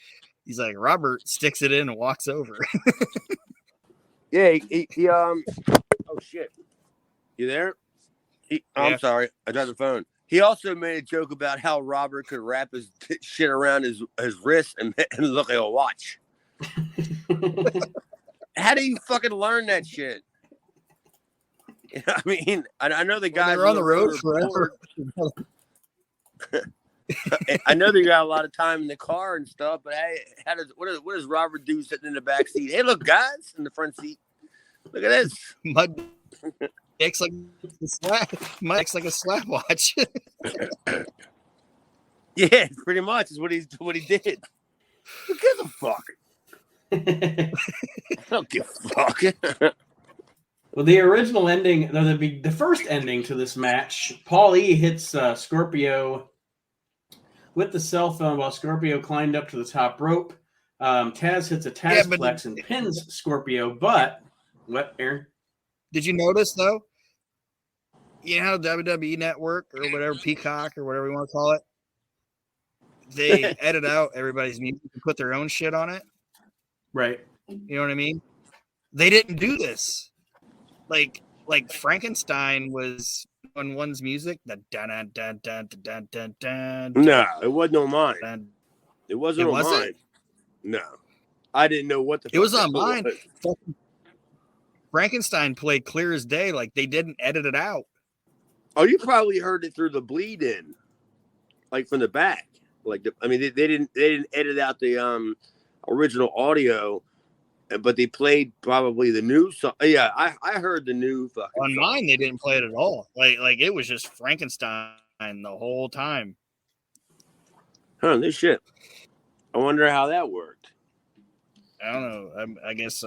Speaker 2: He's like, Robert sticks it in and walks over.
Speaker 3: Yeah, he oh shit, you there? I'm sorry, I dropped the phone. He also made a joke about how Robert could wrap his shit around his wrist and look like a watch. How do you fucking learn that shit? I mean, I know the guys
Speaker 2: are on the road forever.
Speaker 3: I know they got a lot of time in the car and stuff, but hey, what does Robert do sitting in the back seat? Hey, look, guys, in the front seat. Look at this.
Speaker 2: My dick's like a slap watch.
Speaker 3: Yeah, pretty much is what he did. Who gives a fuck? I don't give a fuck.
Speaker 1: Well, the original ending, the first ending to this match, Paul E hits Scorpio with the cell phone while Scorpio climbed up to the top rope. Taz hits a Tazplex and pins Scorpio, but what, Aaron?
Speaker 2: Did you notice, though? You know how WWE Network or whatever, Peacock or whatever you want to call it, they edit out everybody's music and put their own shit on it?
Speaker 1: Right.
Speaker 2: You know what I mean? They didn't do this. Like Frankenstein was on one's music. The dun dun dun dun dun dun dun.
Speaker 3: No, it wasn't on mine. It wasn't on mine. No, I didn't know what the.
Speaker 2: It was on mine. Frankenstein played clear as day. Like they didn't edit it out.
Speaker 3: Oh, you probably heard it through the bleed in, like from the back. Like they didn't edit out the original audio, but they played probably the new song. Yeah, I heard the new fucking
Speaker 2: On
Speaker 3: song.
Speaker 2: mine, they didn't play it at all. Like it was just Frankenstein the whole time.
Speaker 3: Huh, this shit. I wonder how that worked.
Speaker 2: I don't know. I guess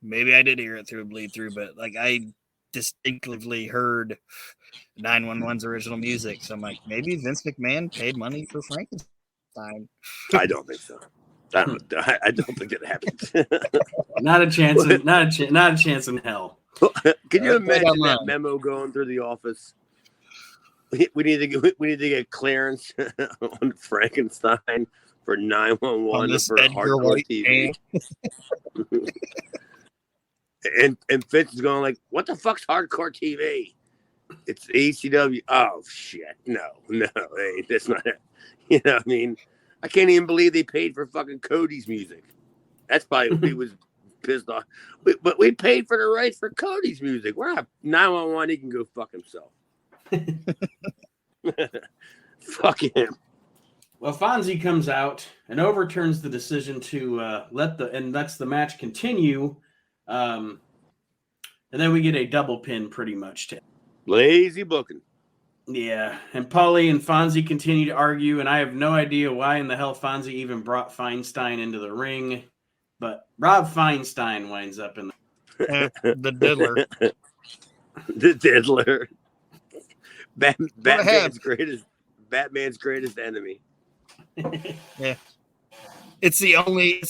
Speaker 2: maybe I did hear it through a bleed through, but like I distinctively heard 911's original music. So I'm like, maybe Vince McMahon paid money for Frankenstein.
Speaker 3: I don't think so. I don't think it happened.
Speaker 1: Not a chance. Not a chance in hell.
Speaker 3: Can you imagine that memo going through the office? We need to get clearance on Frankenstein for 911 for hardcore TV. and Fitz is going like, "What the fuck's hardcore TV? It's ECW." Oh shit! No, hey, that's not it. You know what I mean? I can't even believe they paid for fucking Cody's music. That's probably what he was pissed off. But we paid for the rights for Cody's music. We're not 911. He can go fuck himself. Fuck him.
Speaker 1: Well, Fonzie comes out and overturns the decision to let the match continue. And then we get a double pin pretty much.
Speaker 3: Lazy booking.
Speaker 1: Yeah, and Paulie and Fonzie continue to argue, and I have no idea why in the hell Fonzie even brought Feinstein into the ring. But Rob Feinstein winds up in
Speaker 2: the diddler.
Speaker 3: The diddler. Batman's greatest enemy.
Speaker 2: Yeah. It's the only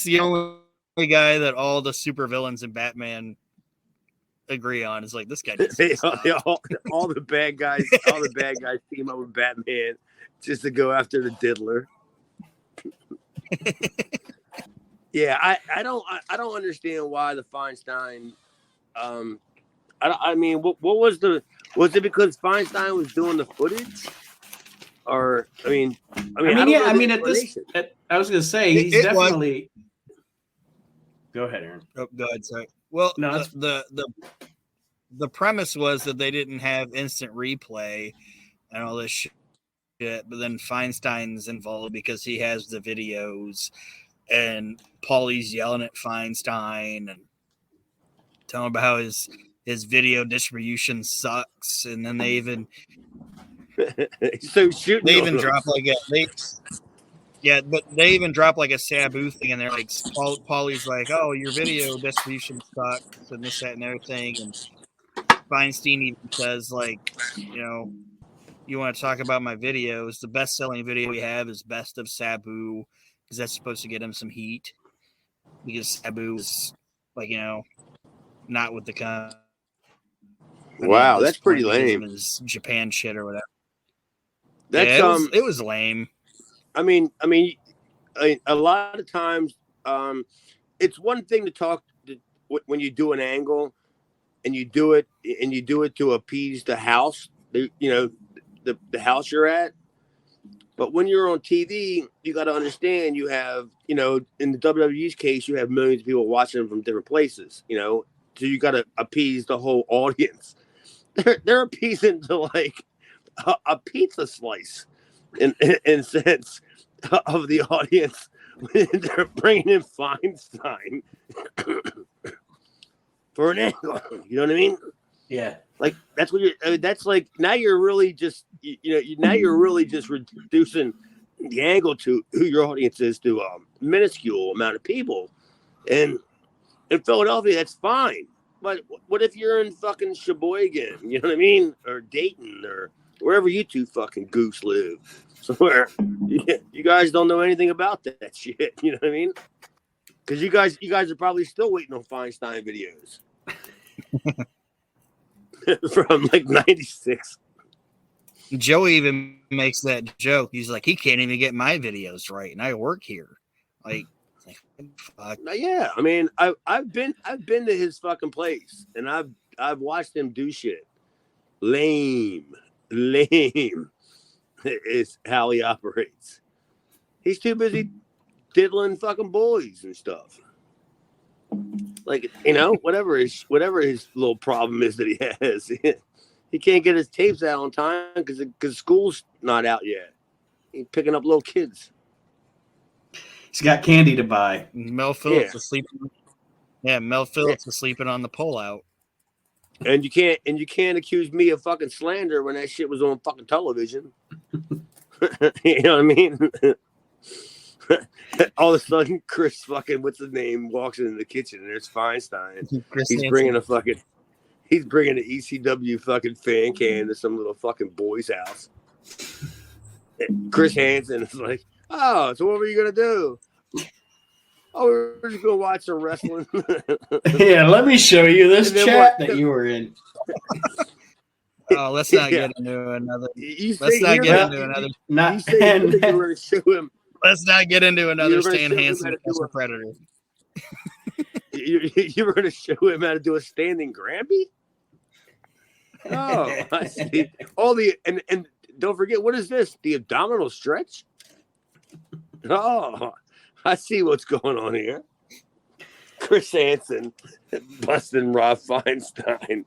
Speaker 2: guy that all the supervillains in Batman agree on. Is like, this guy
Speaker 3: all the bad guys team up with Batman just to go after the diddler. Yeah, I don't understand why the Feinstein I mean what was it because Feinstein was doing the footage? Or I mean
Speaker 1: at this I was gonna say he's definitely Go ahead, Aaron.
Speaker 2: Oh, go ahead, sorry. Well, no, the premise was that they didn't have instant replay and all this shit, but then Feinstein's involved because he has the videos, and Paulie's yelling at Feinstein and telling about how his video distribution sucks, and then they even drop like but they even drop like a Sabu thing, and they're like, Paulie's like, "Oh, your video distribution sucks," and this, that, and everything. And Feinstein even says, like, you know, you want to talk about my videos? The best-selling video we have is Best of Sabu, because that's supposed to get him some heat. Because Sabu is, like, you know, not with the company.
Speaker 3: Wow, that's pretty lame.
Speaker 2: His Japan shit or whatever.
Speaker 3: That's
Speaker 2: it was lame.
Speaker 3: I mean, a lot of times, it's one thing to talk when you do an angle, and you do it to appease the house, the house you're at. But when you're on TV, you got to understand you have, in the WWE's case, you have millions of people watching them from different places, so you got to appease the whole audience. They're appeasing to like a pizza slice. In sense of the audience, they're bringing in Feinstein for an angle. You know what I mean?
Speaker 1: Yeah.
Speaker 3: Like that's what that's like. Now you're really just reducing the angle to who your audience is to a minuscule amount of people. And in Philadelphia, that's fine. But what if you're in fucking Sheboygan? You know what I mean? Or Dayton or wherever you two fucking goose live, somewhere you guys don't know anything about that shit. You know what I mean? Because you guys are probably still waiting on Feinstein videos from like '96.
Speaker 2: Joey even makes that joke. He's like, he can't even get my videos right, and I work here. Like fuck.
Speaker 3: Yeah, I mean, I've been to his fucking place, and I've watched him do shit. Lame is how he operates. He's too busy diddling fucking boys and stuff. Like, whatever his little problem is that he has, he can't get his tapes out on time because school's not out yet. He's picking up little kids.
Speaker 1: He's got candy to buy.
Speaker 2: Mel Phillips was sleeping. Yeah, Mel Phillips was sleeping on the pullout.
Speaker 3: And you can't accuse me of fucking slander when that shit was on fucking television. You know what I mean? All of a sudden, Chris fucking what's his name walks into the kitchen and there's Feinstein. He's bringing an ECW fucking fan can to some little fucking boy's house. Chris Hansen is like, oh, so what were you gonna do? Oh, we're just gonna watch some wrestling.
Speaker 1: Yeah, let me show you this chat that you were in.
Speaker 2: Oh, let's not get into another. Let's not get into another. Let's not get into another Stan Hansen as a Predator.
Speaker 3: You were going to show him how to do a standing Granby? Oh, I see. And don't forget, what is this? The abdominal stretch? Oh, I see what's going on here. Chris Hansen busting Rob Feinstein.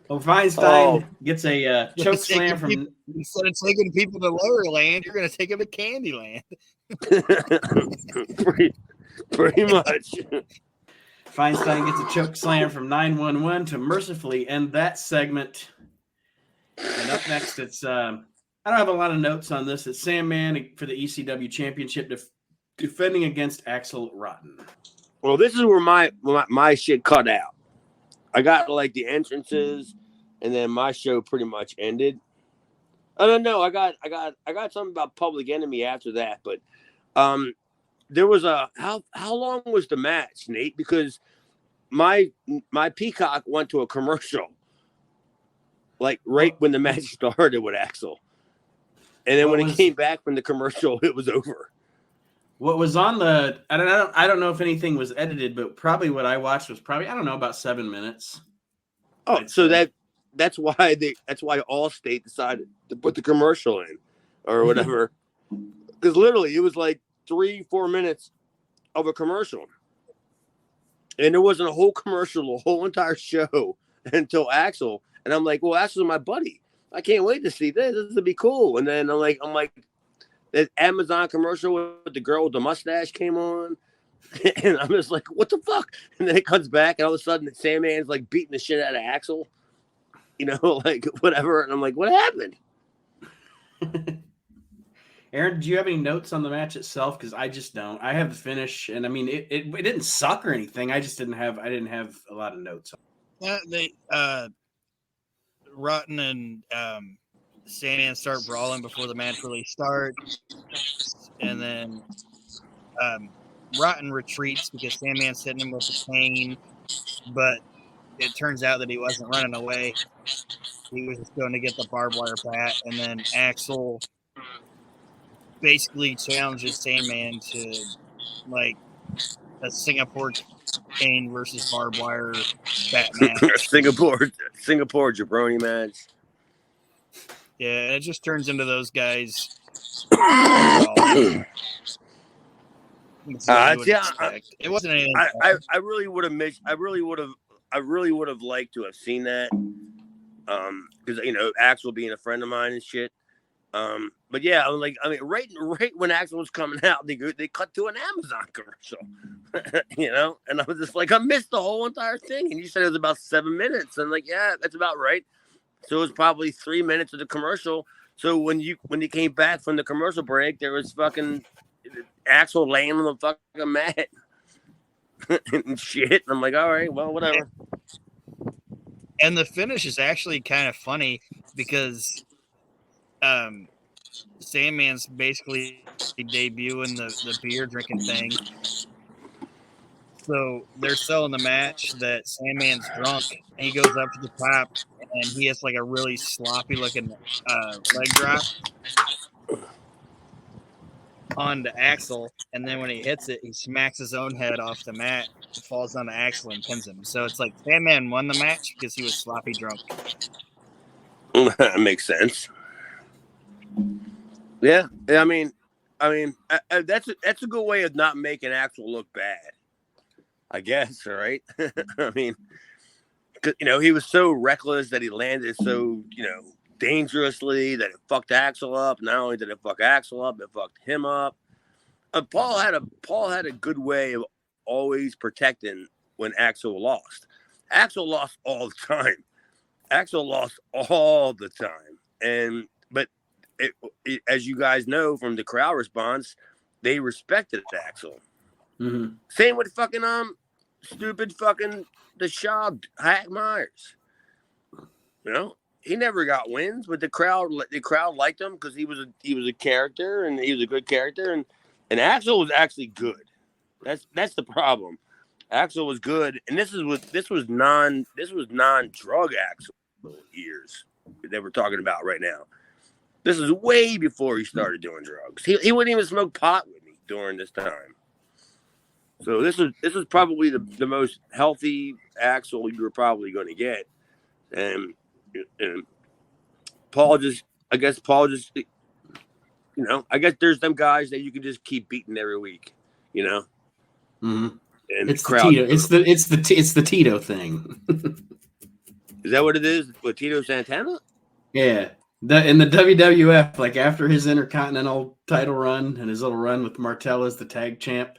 Speaker 1: Well, Feinstein gets a choke slam from.
Speaker 2: Instead of taking people to Lower Land, you're going to take them to Candyland.
Speaker 3: pretty much.
Speaker 1: Feinstein gets a choke slam from 911 to mercifully end that segment. And up next, it's I don't have a lot of notes on this. It's Sandman for the ECW Championship defending against Axel Rotten.
Speaker 3: Well, this is where my shit cut out. I got like the entrances, and then my show pretty much ended. I don't know. I got something about Public Enemy after that, but there was how long was the match, Nate? Because my Peacock went to a commercial, like right when the match started with Axel, and then when it came back from the commercial, it was over.
Speaker 1: What was on the? I don't know if anything was edited, but probably what I watched was probably about 7 minutes.
Speaker 3: Oh, so that's why Allstate decided to put the commercial in, or whatever, because literally it was like 3-4 minutes of a commercial, and there wasn't a whole commercial, the whole entire show until Axel, and I'm like, well, Axel's my buddy. I can't wait to see this. This would be cool. And then I'm like. That Amazon commercial with the girl with the mustache came on, and I'm just like, what the fuck? And then it comes back, and all of a sudden, Sandman's like beating the shit out of Axel, like whatever. And I'm like, what happened?
Speaker 1: Aaron, do you have any notes on the match itself? Because I just don't. I have the finish, and I mean, it didn't suck or anything. I just didn't have a lot of notes.
Speaker 2: Yeah, Rotten and Sandman start brawling before the match really starts, and then Rotten retreats because Sandman's hitting him with a cane, but it turns out that he wasn't running away. He was just going to get the barbed wire bat, and then Axel basically challenges Sandman to like a Singapore cane versus barbed wire bat match.
Speaker 3: Singapore jabroni match.
Speaker 2: Yeah, it just turns into those guys.
Speaker 3: It
Speaker 2: wasn't anything.
Speaker 3: I really would have missed. I really would have liked to have seen that. Because Axel being a friend of mine and shit. But yeah, right when Axel was coming out, they cut to an Amazon commercial. And I was just like, I missed the whole entire thing. And you said it was about 7 minutes. And like, yeah, that's about right. So it was probably 3 minutes of the commercial. So when you came back from the commercial break, there was fucking Axel laying on the fucking mat and shit. And I'm like, all right, well, whatever.
Speaker 2: And the finish is actually kind of funny because Sandman's basically debuting the beer drinking thing. So they're selling the match that Sandman's drunk, and he goes up to the top, and he has like a really sloppy looking leg drop onto Axel, and then when he hits it, he smacks his own head off the mat, falls onto Axel, and pins him. So it's like Sandman won the match because he was sloppy drunk.
Speaker 3: That makes sense. Yeah, I mean, that's a good way of not making Axel look bad. I guess, right? I mean, he was so reckless that he landed so, dangerously that it fucked Axel up. Not only did it fuck Axel up, it fucked him up. Paul had a good way of always protecting when Axel lost. Axel lost all the time. But as you guys know from the crowd response, they respected Axel.
Speaker 1: Mm-hmm.
Speaker 3: Same with fucking stupid fucking the Shaw Hack Myers. He never got wins, but the crowd liked him because he was a character and he was a good character, and Axel was actually good. That's the problem. Axel was good, and this was non-drug Axel years that we're talking about right now. This is way before he started doing drugs. He wouldn't even smoke pot with me during this time. So this is probably the most healthy Axel you were probably going to get, and Paul just I guess there's them guys that you can just keep beating every week,
Speaker 1: Mm-hmm.
Speaker 3: And
Speaker 1: it's the Tito. It's the Tito thing.
Speaker 3: Is that what it is with Tito Santana?
Speaker 1: Yeah. In the WWF, like after his Intercontinental title run and his little run with Martel as the tag champ,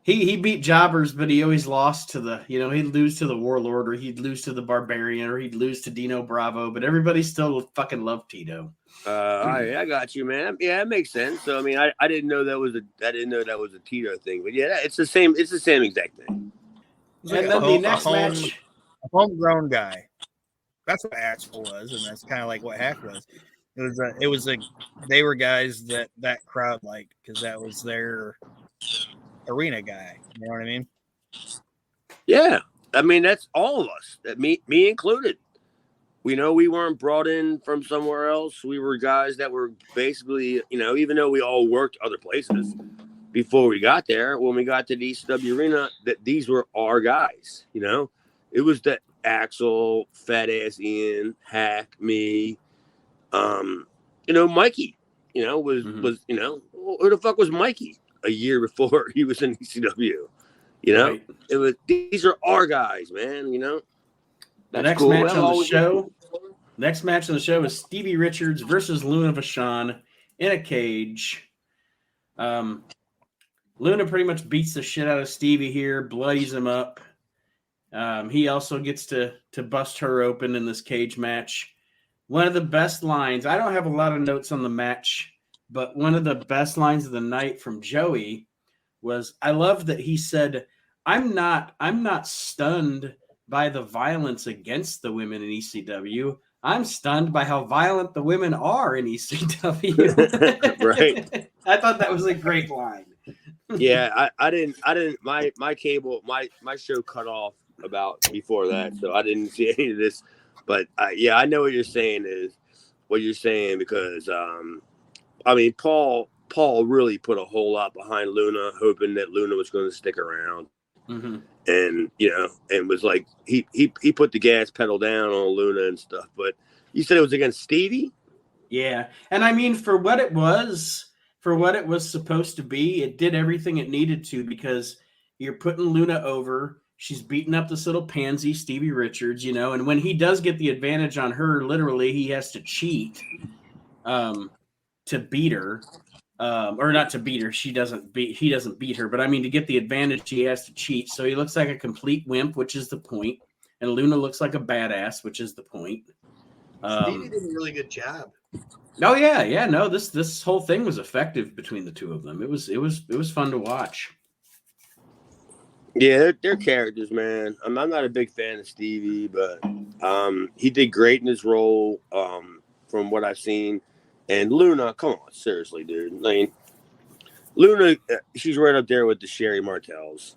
Speaker 1: he beat jobbers, but he always lost to he'd lose to the Warlord, or he'd lose to the Barbarian, or he'd lose to Dino Bravo, but everybody still fucking loved Tito.
Speaker 3: I got you, man. Yeah, it makes sense. So I mean, I didn't know that was a Tito thing, but yeah, it's the same exact thing.
Speaker 1: And then the next match,
Speaker 2: a homegrown guy. That's what Axel was, and that's kind of like what Hack was. They were guys that crowd liked because that was their arena guy. You know what I mean?
Speaker 3: Yeah, I mean that's all of us, that me included. We know we weren't brought in from somewhere else. We were guys that were basically, even though we all worked other places before we got there, when we got to the ECW Arena, that these were our guys. It was the Axel, Fat Ass Ian, Hack, me, Mikey. Was who the fuck was Mikey a year before he was in ECW?
Speaker 1: Right.
Speaker 3: These are our guys, man.
Speaker 1: The next match on the show is Stevie Richards versus Luna Vachon in a cage. Luna pretty much beats the shit out of Stevie here, bloodies him up. He also gets to bust her open in this cage match. One of the best lines, I don't have a lot of notes on the match, but one of the best lines of the night from Joey was, I love that he said, I'm not stunned by the violence against the women in ECW. I'm stunned by how violent the women are in ECW.
Speaker 3: Right.
Speaker 1: I thought that was a great line.
Speaker 3: Yeah, I didn't my cable, my show cut off about before that, so I didn't see any of this. But I know what you're saying because I mean Paul really put a whole lot behind Luna, hoping that Luna was going to stick around.
Speaker 1: Mm-hmm.
Speaker 3: And and was like he put the gas pedal down on Luna and stuff. But you said it was against Stevie?
Speaker 1: Yeah, and I mean for what it was supposed to be, it did everything it needed to, because you're putting Luna over. She's beating up this little pansy, Stevie Richards, and when he does get the advantage on her, literally he has to cheat to beat her. Or not to beat her. He doesn't beat her, but I mean, to get the advantage, he has to cheat. So he looks like a complete wimp, which is the point. And Luna looks like a badass, which is the point.
Speaker 4: Stevie did a really good job.
Speaker 1: Oh yeah. No, this whole thing was effective between the two of them. It was fun to watch.
Speaker 3: Yeah, they're characters, man. I'm not a big fan of Stevie, but he did great in his role from what I've seen. And Luna, come on, seriously, dude. I mean, Luna, she's right up there with the Sherry Martels.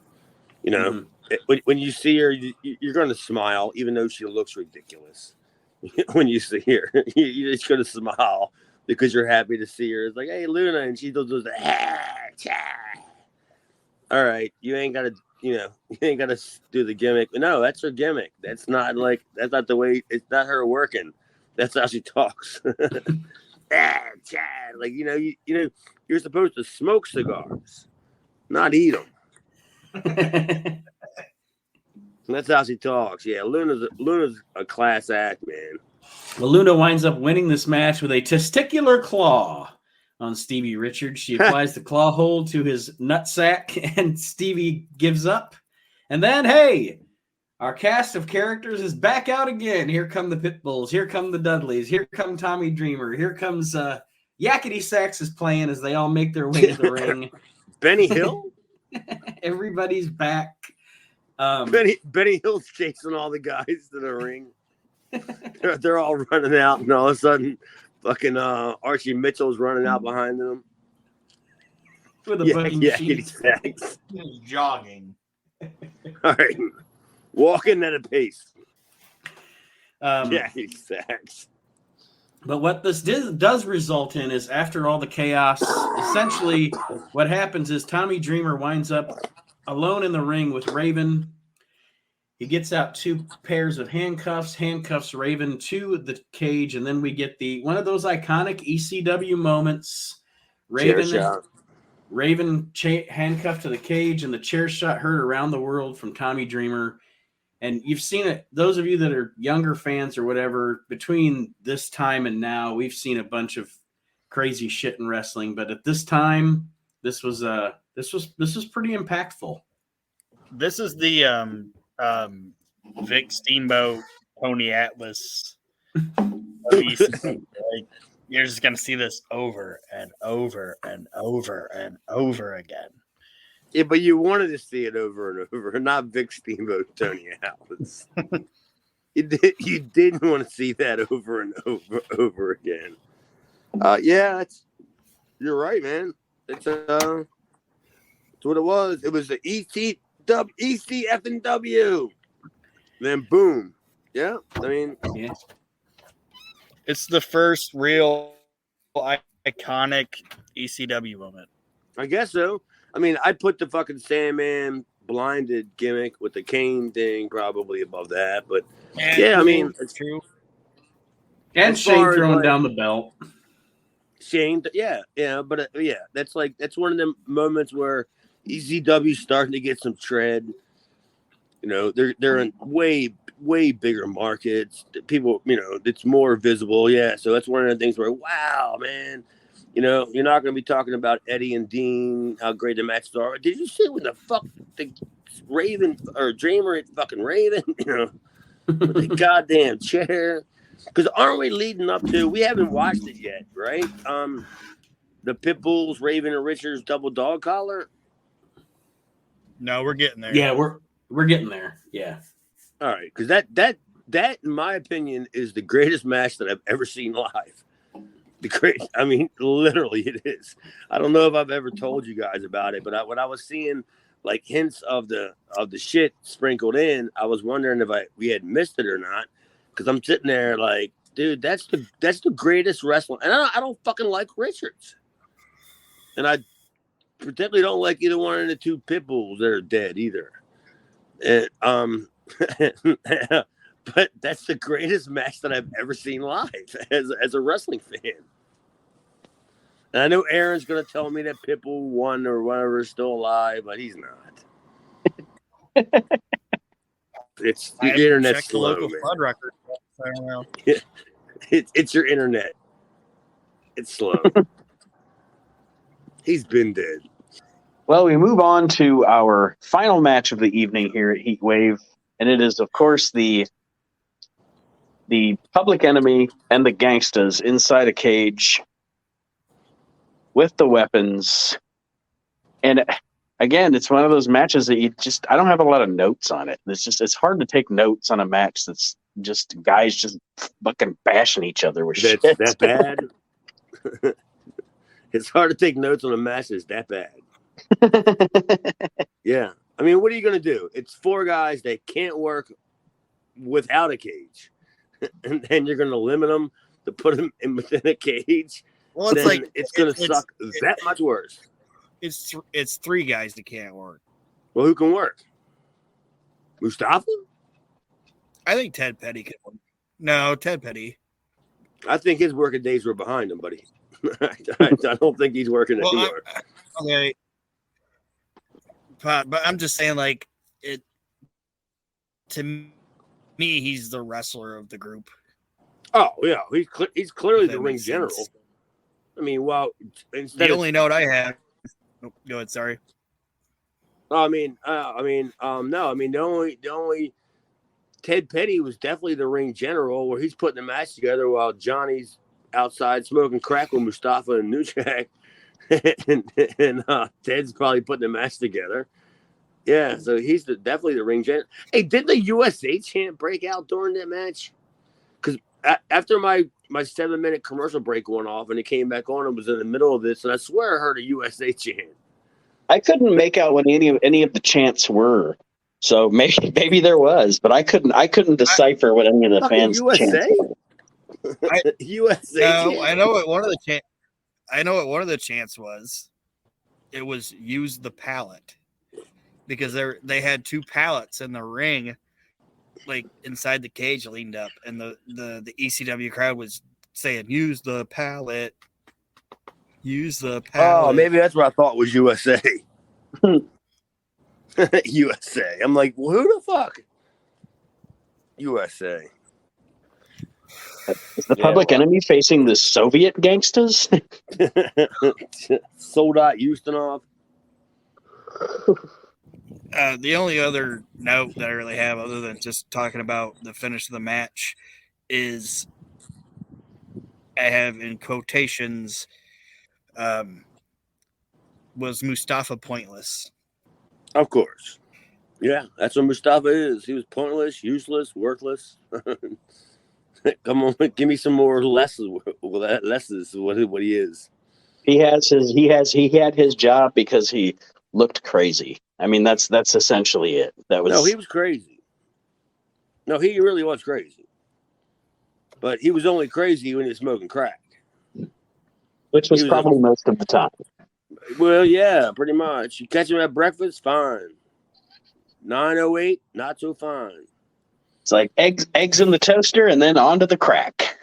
Speaker 3: Mm-hmm. When you see her, you're going to smile, even though she looks ridiculous. When you see her, you're just going to smile because you're happy to see her. It's like, hey, Luna, and she does the all right, you ain't got to. You ain't got to do the gimmick. No, that's her gimmick. That's not the way. It's not her working. That's how she talks. Like you're supposed to smoke cigars, not eat them. That's how she talks. Yeah, Luna's a class act, man.
Speaker 1: Well, Luna winds up winning this match with a testicular claw on Stevie Richards. She applies the claw hold to his nutsack, and Stevie gives up. And then, hey, our cast of characters is back out again. Here come the Pitbulls. Here come the Dudleys. Here come Tommy Dreamer. Here comes Yakety Sax is playing as they all make their way to the ring.
Speaker 3: Benny Hill?
Speaker 1: Everybody's back.
Speaker 3: Benny Hill's chasing all the guys to the ring. They're all running out, and all of a sudden, fucking Archie Mitchell's running out behind them.
Speaker 1: With a buggy
Speaker 3: Yakety Sax.
Speaker 2: He's jogging.
Speaker 3: All right. Walking at a pace. Yakety Sax.
Speaker 1: But what this does result in is after all the chaos, essentially what happens is Tommy Dreamer winds up alone in the ring with Raven. He gets out 2 pairs of handcuffs Raven to the cage, and then we get one of those iconic ECW moments. Raven handcuffed to the cage, and the chair shot heard around the world from Tommy Dreamer. And you've seen it, those of you that are younger fans or whatever, between this time and now, we've seen a bunch of crazy shit in wrestling. But at this time, this was pretty impactful.
Speaker 2: This is the Vic Steamboat Tony Atlas. Like, you're just gonna see this over and over and over and over again.
Speaker 3: Yeah, but you wanted to see it over and over, not Vic Steamboat Tony Atlas. You didn't want to see that over and over again. Yeah, you're right, man. It's what it was. It was the ECFW. Then boom. Yeah, I mean,
Speaker 1: Yeah.
Speaker 2: It's the first real iconic ECW moment.
Speaker 3: I guess so. I mean, I put the fucking Sandman blinded gimmick with the cane thing probably above that, but yeah, I mean,
Speaker 2: it's true.
Speaker 1: And
Speaker 3: As
Speaker 1: Shane
Speaker 3: far as,
Speaker 1: throwing
Speaker 3: like,
Speaker 1: down the belt.
Speaker 3: Shane, yeah, but that's one of them moments where ECW's starting to get some tread. You know, they're in way bigger markets. People, you know, it's more visible. Yeah, so that's one of the things where, wow, man. You know, you're not going to be talking about Eddie and Dean, how great the matches are. Did you see when the fuck the Raven or Dreamer hit fucking Raven? You know, with the goddamn chair. Because aren't we leading up to? We haven't watched it yet, right? The Pitbulls, Raven and Richards double dog collar.
Speaker 2: No, we're getting there.
Speaker 1: Yeah, we're getting there. Yeah.
Speaker 3: All right, because that in my opinion is the greatest match that I've ever seen live. I mean, literally, it is. I don't know if I've ever told you guys about it, but when I was seeing like hints of the shit sprinkled in, I was wondering if we had missed it or not. Because I'm sitting there like, dude, that's the greatest wrestler, and I don't fucking like Richards, and I particularly don't like either one of the 2 Pitbulls that are dead either. And, but that's the greatest match that I've ever seen live as a wrestling fan. And I know Aaron's going to tell me that Pitbull won or whatever is still alive, but he's not. It's the internet's slow,
Speaker 2: local
Speaker 3: man.
Speaker 2: flood record. I don't know.
Speaker 3: It's your internet. It's slow. He's been dead.
Speaker 5: Well, we move on to our final match of the evening here at Heatwave, and it is, of course, the Public Enemy and the Gangstas inside a cage with the weapons. And again, it's one of those matches that I don't have a lot of notes on it. It's hard to take notes on a match that's just guys just fucking bashing each other with shit.
Speaker 3: That bad? It's hard to take notes on a match that's that bad. Yeah. I mean, what are you going to do? It's 4 guys that can't work without a cage. And then you're going to limit them to put them within a cage.
Speaker 2: Well, it's
Speaker 3: then
Speaker 2: like
Speaker 3: it's going to suck that much worse.
Speaker 2: It's 3 guys that can't work.
Speaker 3: Well, who can work? Mustafa?
Speaker 2: I think Ted Petty can work. No, Ted Petty.
Speaker 3: I think his working days were behind him, buddy. I don't think he's working anymore.
Speaker 2: Okay. But I'm just saying, like, it to me, he's the wrestler of the group.
Speaker 3: Oh yeah, he's clearly
Speaker 2: If that
Speaker 3: the ring
Speaker 2: makes
Speaker 3: general.
Speaker 2: sense.
Speaker 3: I mean, well, instead
Speaker 2: The
Speaker 3: of
Speaker 2: only note I have. Oh, go ahead. Sorry.
Speaker 3: no, I mean, the only Ted Petty was definitely the ring general, where he's putting the match together while Johnny's outside smoking crack with Mustafa and New Jack, and Ted's probably putting the match together. Yeah, so he's definitely the ring general. Hey, did the USA chant break out during that match? Because after my 7-minute commercial break went off and it came back on, it was in the middle of this, and I swear I heard a USA chant.
Speaker 5: I couldn't make out what any of the chants were. So maybe there was, but I couldn't decipher what any of the
Speaker 3: Fucking
Speaker 5: fans
Speaker 3: USA?
Speaker 5: chants were.
Speaker 3: USA
Speaker 2: No,
Speaker 3: chant?
Speaker 2: I know what one of the chants was. It was use the pallet, because they had 2 pallets in the ring, like inside the cage, leaned up, and the ECW crowd was saying, "Use the pallet, use the pallet."
Speaker 3: Oh, maybe that's what I thought was USA. USA. I'm like, well, who the fuck? USA.
Speaker 5: Is the Public Enemy facing the Soviet gangsters?
Speaker 3: Soldat Ustinov.
Speaker 2: The only other note that I really have, other than just talking about the finish of the match, is I have in quotations, was Mustafa pointless?
Speaker 3: Of course. Yeah, that's what Mustafa is. He was pointless, useless, worthless. Come on, give me some more lessons. Lessons what he is.
Speaker 5: He had his job because he looked crazy. I mean, that's essentially it.
Speaker 3: No, he was crazy. No, he really was crazy. But he was only crazy when he was smoking crack.
Speaker 5: Which was probably most of the time.
Speaker 3: Well, yeah, pretty much. You catch him at breakfast, fine. 9:08, not so fine.
Speaker 5: It's like eggs in the toaster and then onto the crack.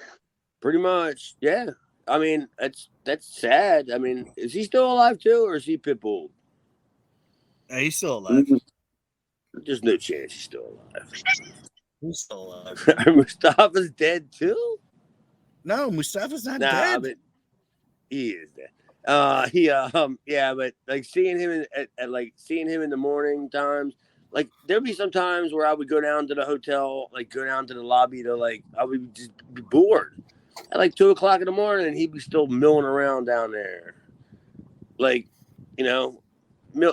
Speaker 3: Pretty much, yeah. I mean, that's sad. I mean, is he still alive too, or is he pitbull?
Speaker 2: He's still alive.
Speaker 3: There's no chance he's still alive.
Speaker 2: He's still alive.
Speaker 3: Mustafa's dead too?
Speaker 2: No, Mustafa's not dead.
Speaker 3: But he is dead. Yeah, but like seeing him in the morning times, like there'd be some times where I would go down to the hotel, like go down to the lobby to I would just be bored at like 2:00 in the morning, and he'd be still milling around down there, like,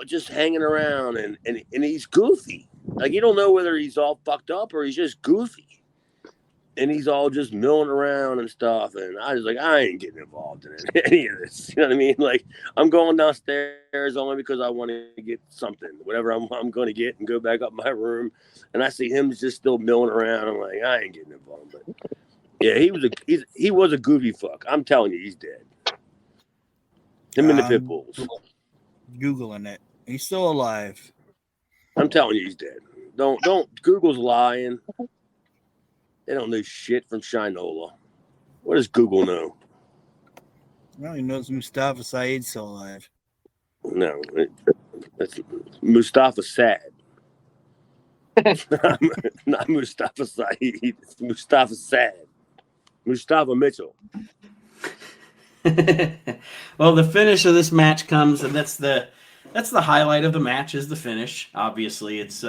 Speaker 3: just hanging around, and he's goofy. Like you don't know whether he's all fucked up or he's just goofy. And he's all just milling around and stuff. And I was like, I ain't getting involved in any of this. You know what I mean? Like, I'm going downstairs only because I want to get something, whatever I'm going to get, and go back up my room. And I see him just still milling around. I'm like, I ain't getting involved. But yeah, he was a goofy fuck. I'm telling you, he's dead. Him and the pit bulls.
Speaker 2: Googling it. He's still alive.
Speaker 3: I'm telling you, he's dead. Don't. Google's lying. They don't know shit from Shinola. What does Google know?
Speaker 2: Well, he knows Mustafa Saeed's still alive.
Speaker 3: No, that's Mustafa Sad. Not Mustafa Saeed. It's Mustafa Sad. Mustafa Mitchell.
Speaker 1: Well, the finish of this match comes, and that's the highlight of the match is the finish. Obviously, it's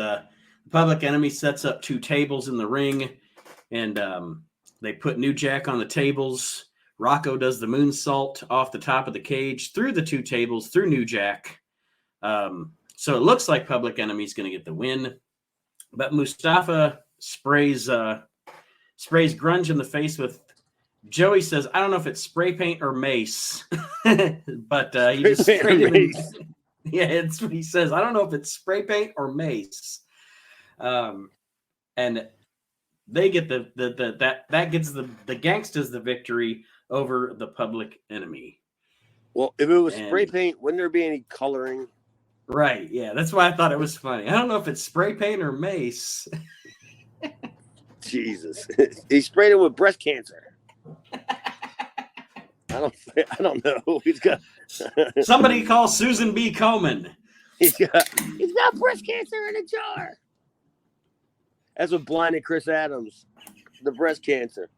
Speaker 1: Public Enemy sets up 2 tables in the ring. And they put New Jack on the tables. Rocco does the moonsault off the top of the cage through the 2 tables, through New Jack. So it looks like Public Enemy's going to get the win. But Mustafa sprays Grunge in the face with, Joey says, I don't know if it's spray paint or mace. But he just sprayed him. Yeah, it's what he says. I don't know if it's spray paint or mace. And they get that gets the Gangsters the victory over the Public Enemy.
Speaker 3: Well, if it was spray paint, wouldn't there be any coloring?
Speaker 1: Right, yeah. That's why I thought it was funny. I don't know if it's spray paint or mace.
Speaker 3: Jesus. He sprayed it with breast cancer. I don't know. He's got
Speaker 1: Somebody call Susan B. Komen.
Speaker 3: He's got breast cancer in a jar. That's what blinded Chris Adams, the breast cancer.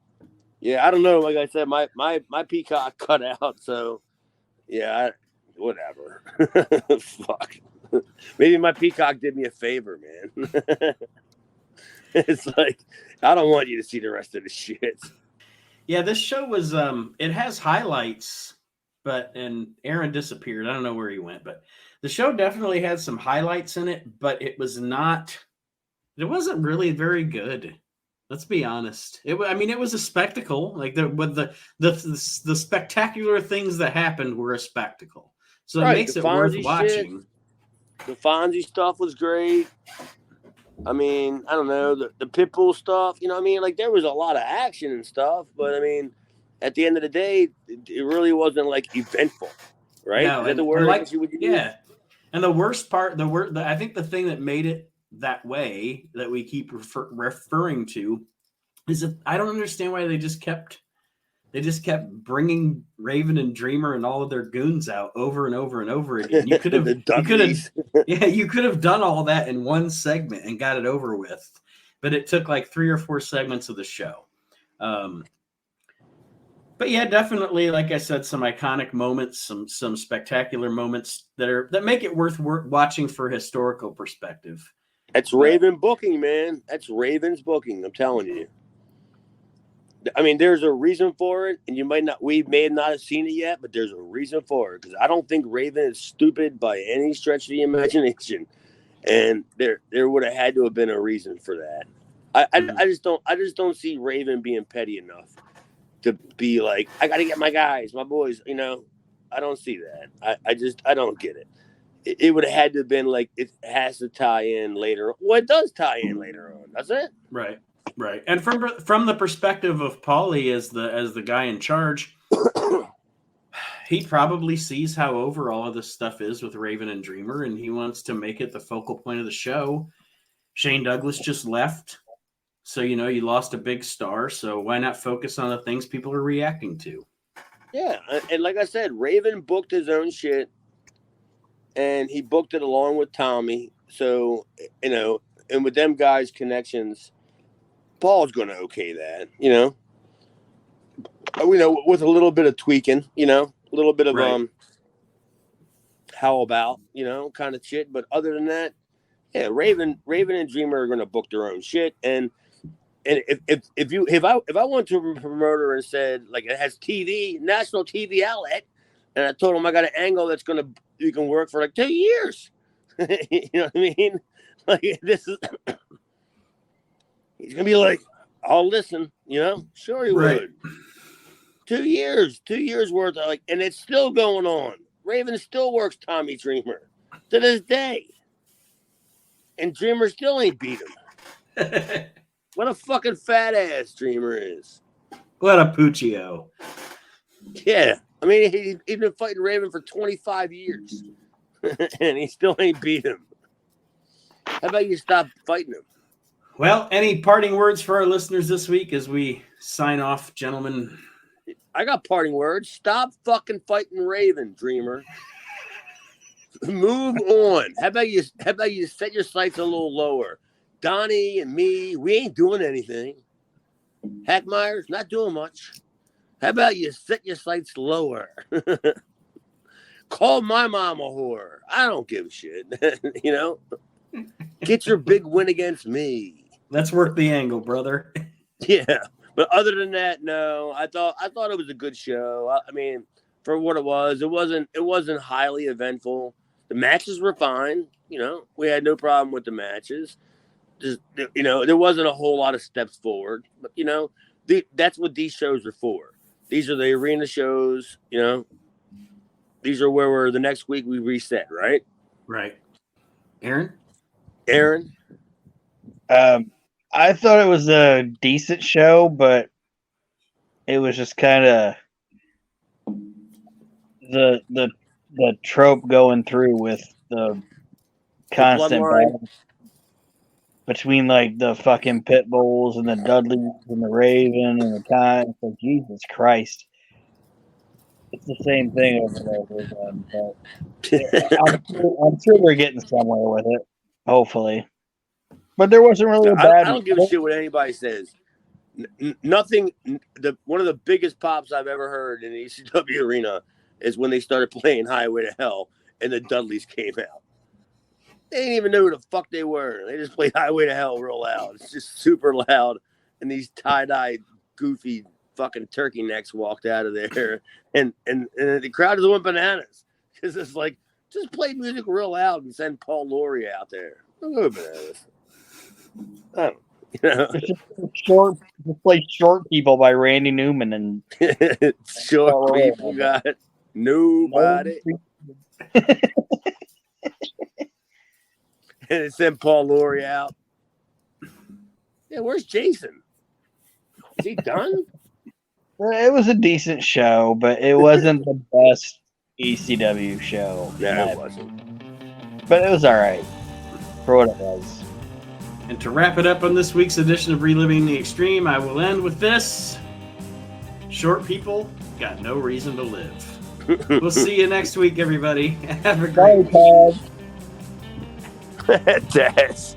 Speaker 3: Yeah, I don't know. Like I said, my peacock cut out, so yeah, whatever. Fuck. Maybe my peacock did me a favor, man. It's like I don't want you to see the rest of the shit.
Speaker 1: Yeah, this show was it has highlights, and Aaron disappeared. I don't know where he went, but the show definitely had some highlights in it, but it wasn't really very good. Let's be honest. It was a spectacle. Like the spectacular things that happened were a spectacle. So it makes it worth watching.
Speaker 3: The Fonzie stuff was great. I mean, I don't know, the Pitbull stuff, you know what I mean? Like, there was a lot of action and stuff, but, I mean, at the end of the day, it really wasn't, like, eventful, right?
Speaker 1: No,
Speaker 3: Is that the word?
Speaker 1: Like, yeah. And the worst part, I think the thing that made it that way that we keep referring to is that I don't understand why they just kept bringing Raven and Dreamer and all of their goons out over and over and over again. You could have done all that in one segment and got it over with, but it took like 3 or 4 segments of the show. But yeah, definitely, like I said, some iconic moments, some spectacular moments that make it worth watching for historical perspective.
Speaker 3: That's Raven booking, man. That's Raven's booking. I'm telling you. I mean, there's a reason for it, and we may not have seen it yet, but there's a reason for it because I don't think Raven is stupid by any stretch of the imagination, and there would have had to have been a reason for that. I just don't see Raven being petty enough to be like, I got to get my guys, my boys. You know, I don't see that. I don't get it. It would have had to have been like it has to tie in later. Well, it does tie in later on, doesn't it?
Speaker 1: Right. Right. And from the perspective of Paulie as the guy in charge, he probably sees how over all of this stuff is with Raven and Dreamer, and he wants to make it the focal point of the show. Shane Douglas just left. So, you lost a big star. So why not focus on the things people are reacting to?
Speaker 3: Yeah. And like I said, Raven booked his own shit, and he booked it along with Tommy. So, and with them guys' connections, Paul's going to okay that, with a little bit of tweaking, a little bit of
Speaker 1: right.
Speaker 3: How about, kind of shit. But other than that, yeah, Raven and Dreamer are going to book their own shit. And if I went to a promoter and said like it has national TV outlet, and I told him I got an angle you can work for like 2 years, you know what I mean? Like this is. He's going to be like, I'll listen, Sure he would. 2 years worth of and it's still going on. Raven still works Tommy Dreamer to this day. And Dreamer still ain't beat him. What a fucking fat ass Dreamer is.
Speaker 1: What a Puccio.
Speaker 3: Yeah. I mean, he's been fighting Raven for 25 years. And he still ain't beat him. How about you stop fighting him?
Speaker 1: Well, any parting words for our listeners this week as we sign off, gentlemen?
Speaker 3: I got parting words. Stop fucking fighting Raven, Dreamer. Move on. How about you set your sights a little lower? Donnie and me, we ain't doing anything. Hackmeyer's not doing much. How about you set your sights lower? Call my mom a whore. I don't give a shit. Get your big win against me.
Speaker 1: Let's work the angle, brother.
Speaker 3: Yeah, but other than that, no. I thought it was a good show. I mean, for what it wasn't highly eventful. The matches were fine. We had no problem with the matches. Just there wasn't a whole lot of steps forward. But that's what these shows are for. These are the arena shows. These are where the next week we reset, right?
Speaker 1: Right. Aaron.
Speaker 2: I thought it was a decent show, but it was just kind of the trope going through with the constant battle between like the fucking pit bulls and the Dudleys and the Raven and the Time. Like, Jesus Christ. it's the same thing over and over again. But I'm sure they're getting somewhere with it. Hopefully. But there wasn't really a bad.
Speaker 3: I don't give a shit what anybody says. Nothing. One of the biggest pops I've ever heard in the ECW arena is when they started playing Highway to Hell and the Dudleys came out. They didn't even know who the fuck they were. They just played Highway to Hell real loud. It's just super loud. And these tie-dye, goofy fucking turkey necks walked out of there. And the crowd just went bananas. Because it's like, just play music real loud and send Paul Laurie out there. Don't go bananas. I don't, you know.
Speaker 2: Just play Short People by Randy Newman and
Speaker 3: Short People got nobody. And it sent Paul Laurie out. Yeah, where's Jason? Is he done?
Speaker 2: It was a decent show, but it wasn't the best ECW show.
Speaker 3: No, it wasn't.
Speaker 2: But it was all right for what it was.
Speaker 1: And to wrap it up on this week's edition of Reliving the Extreme, I will end with this. Short people got no reason to live. We'll see you next week, everybody. Have a great
Speaker 2: Bye, Todd.
Speaker 3: Tess.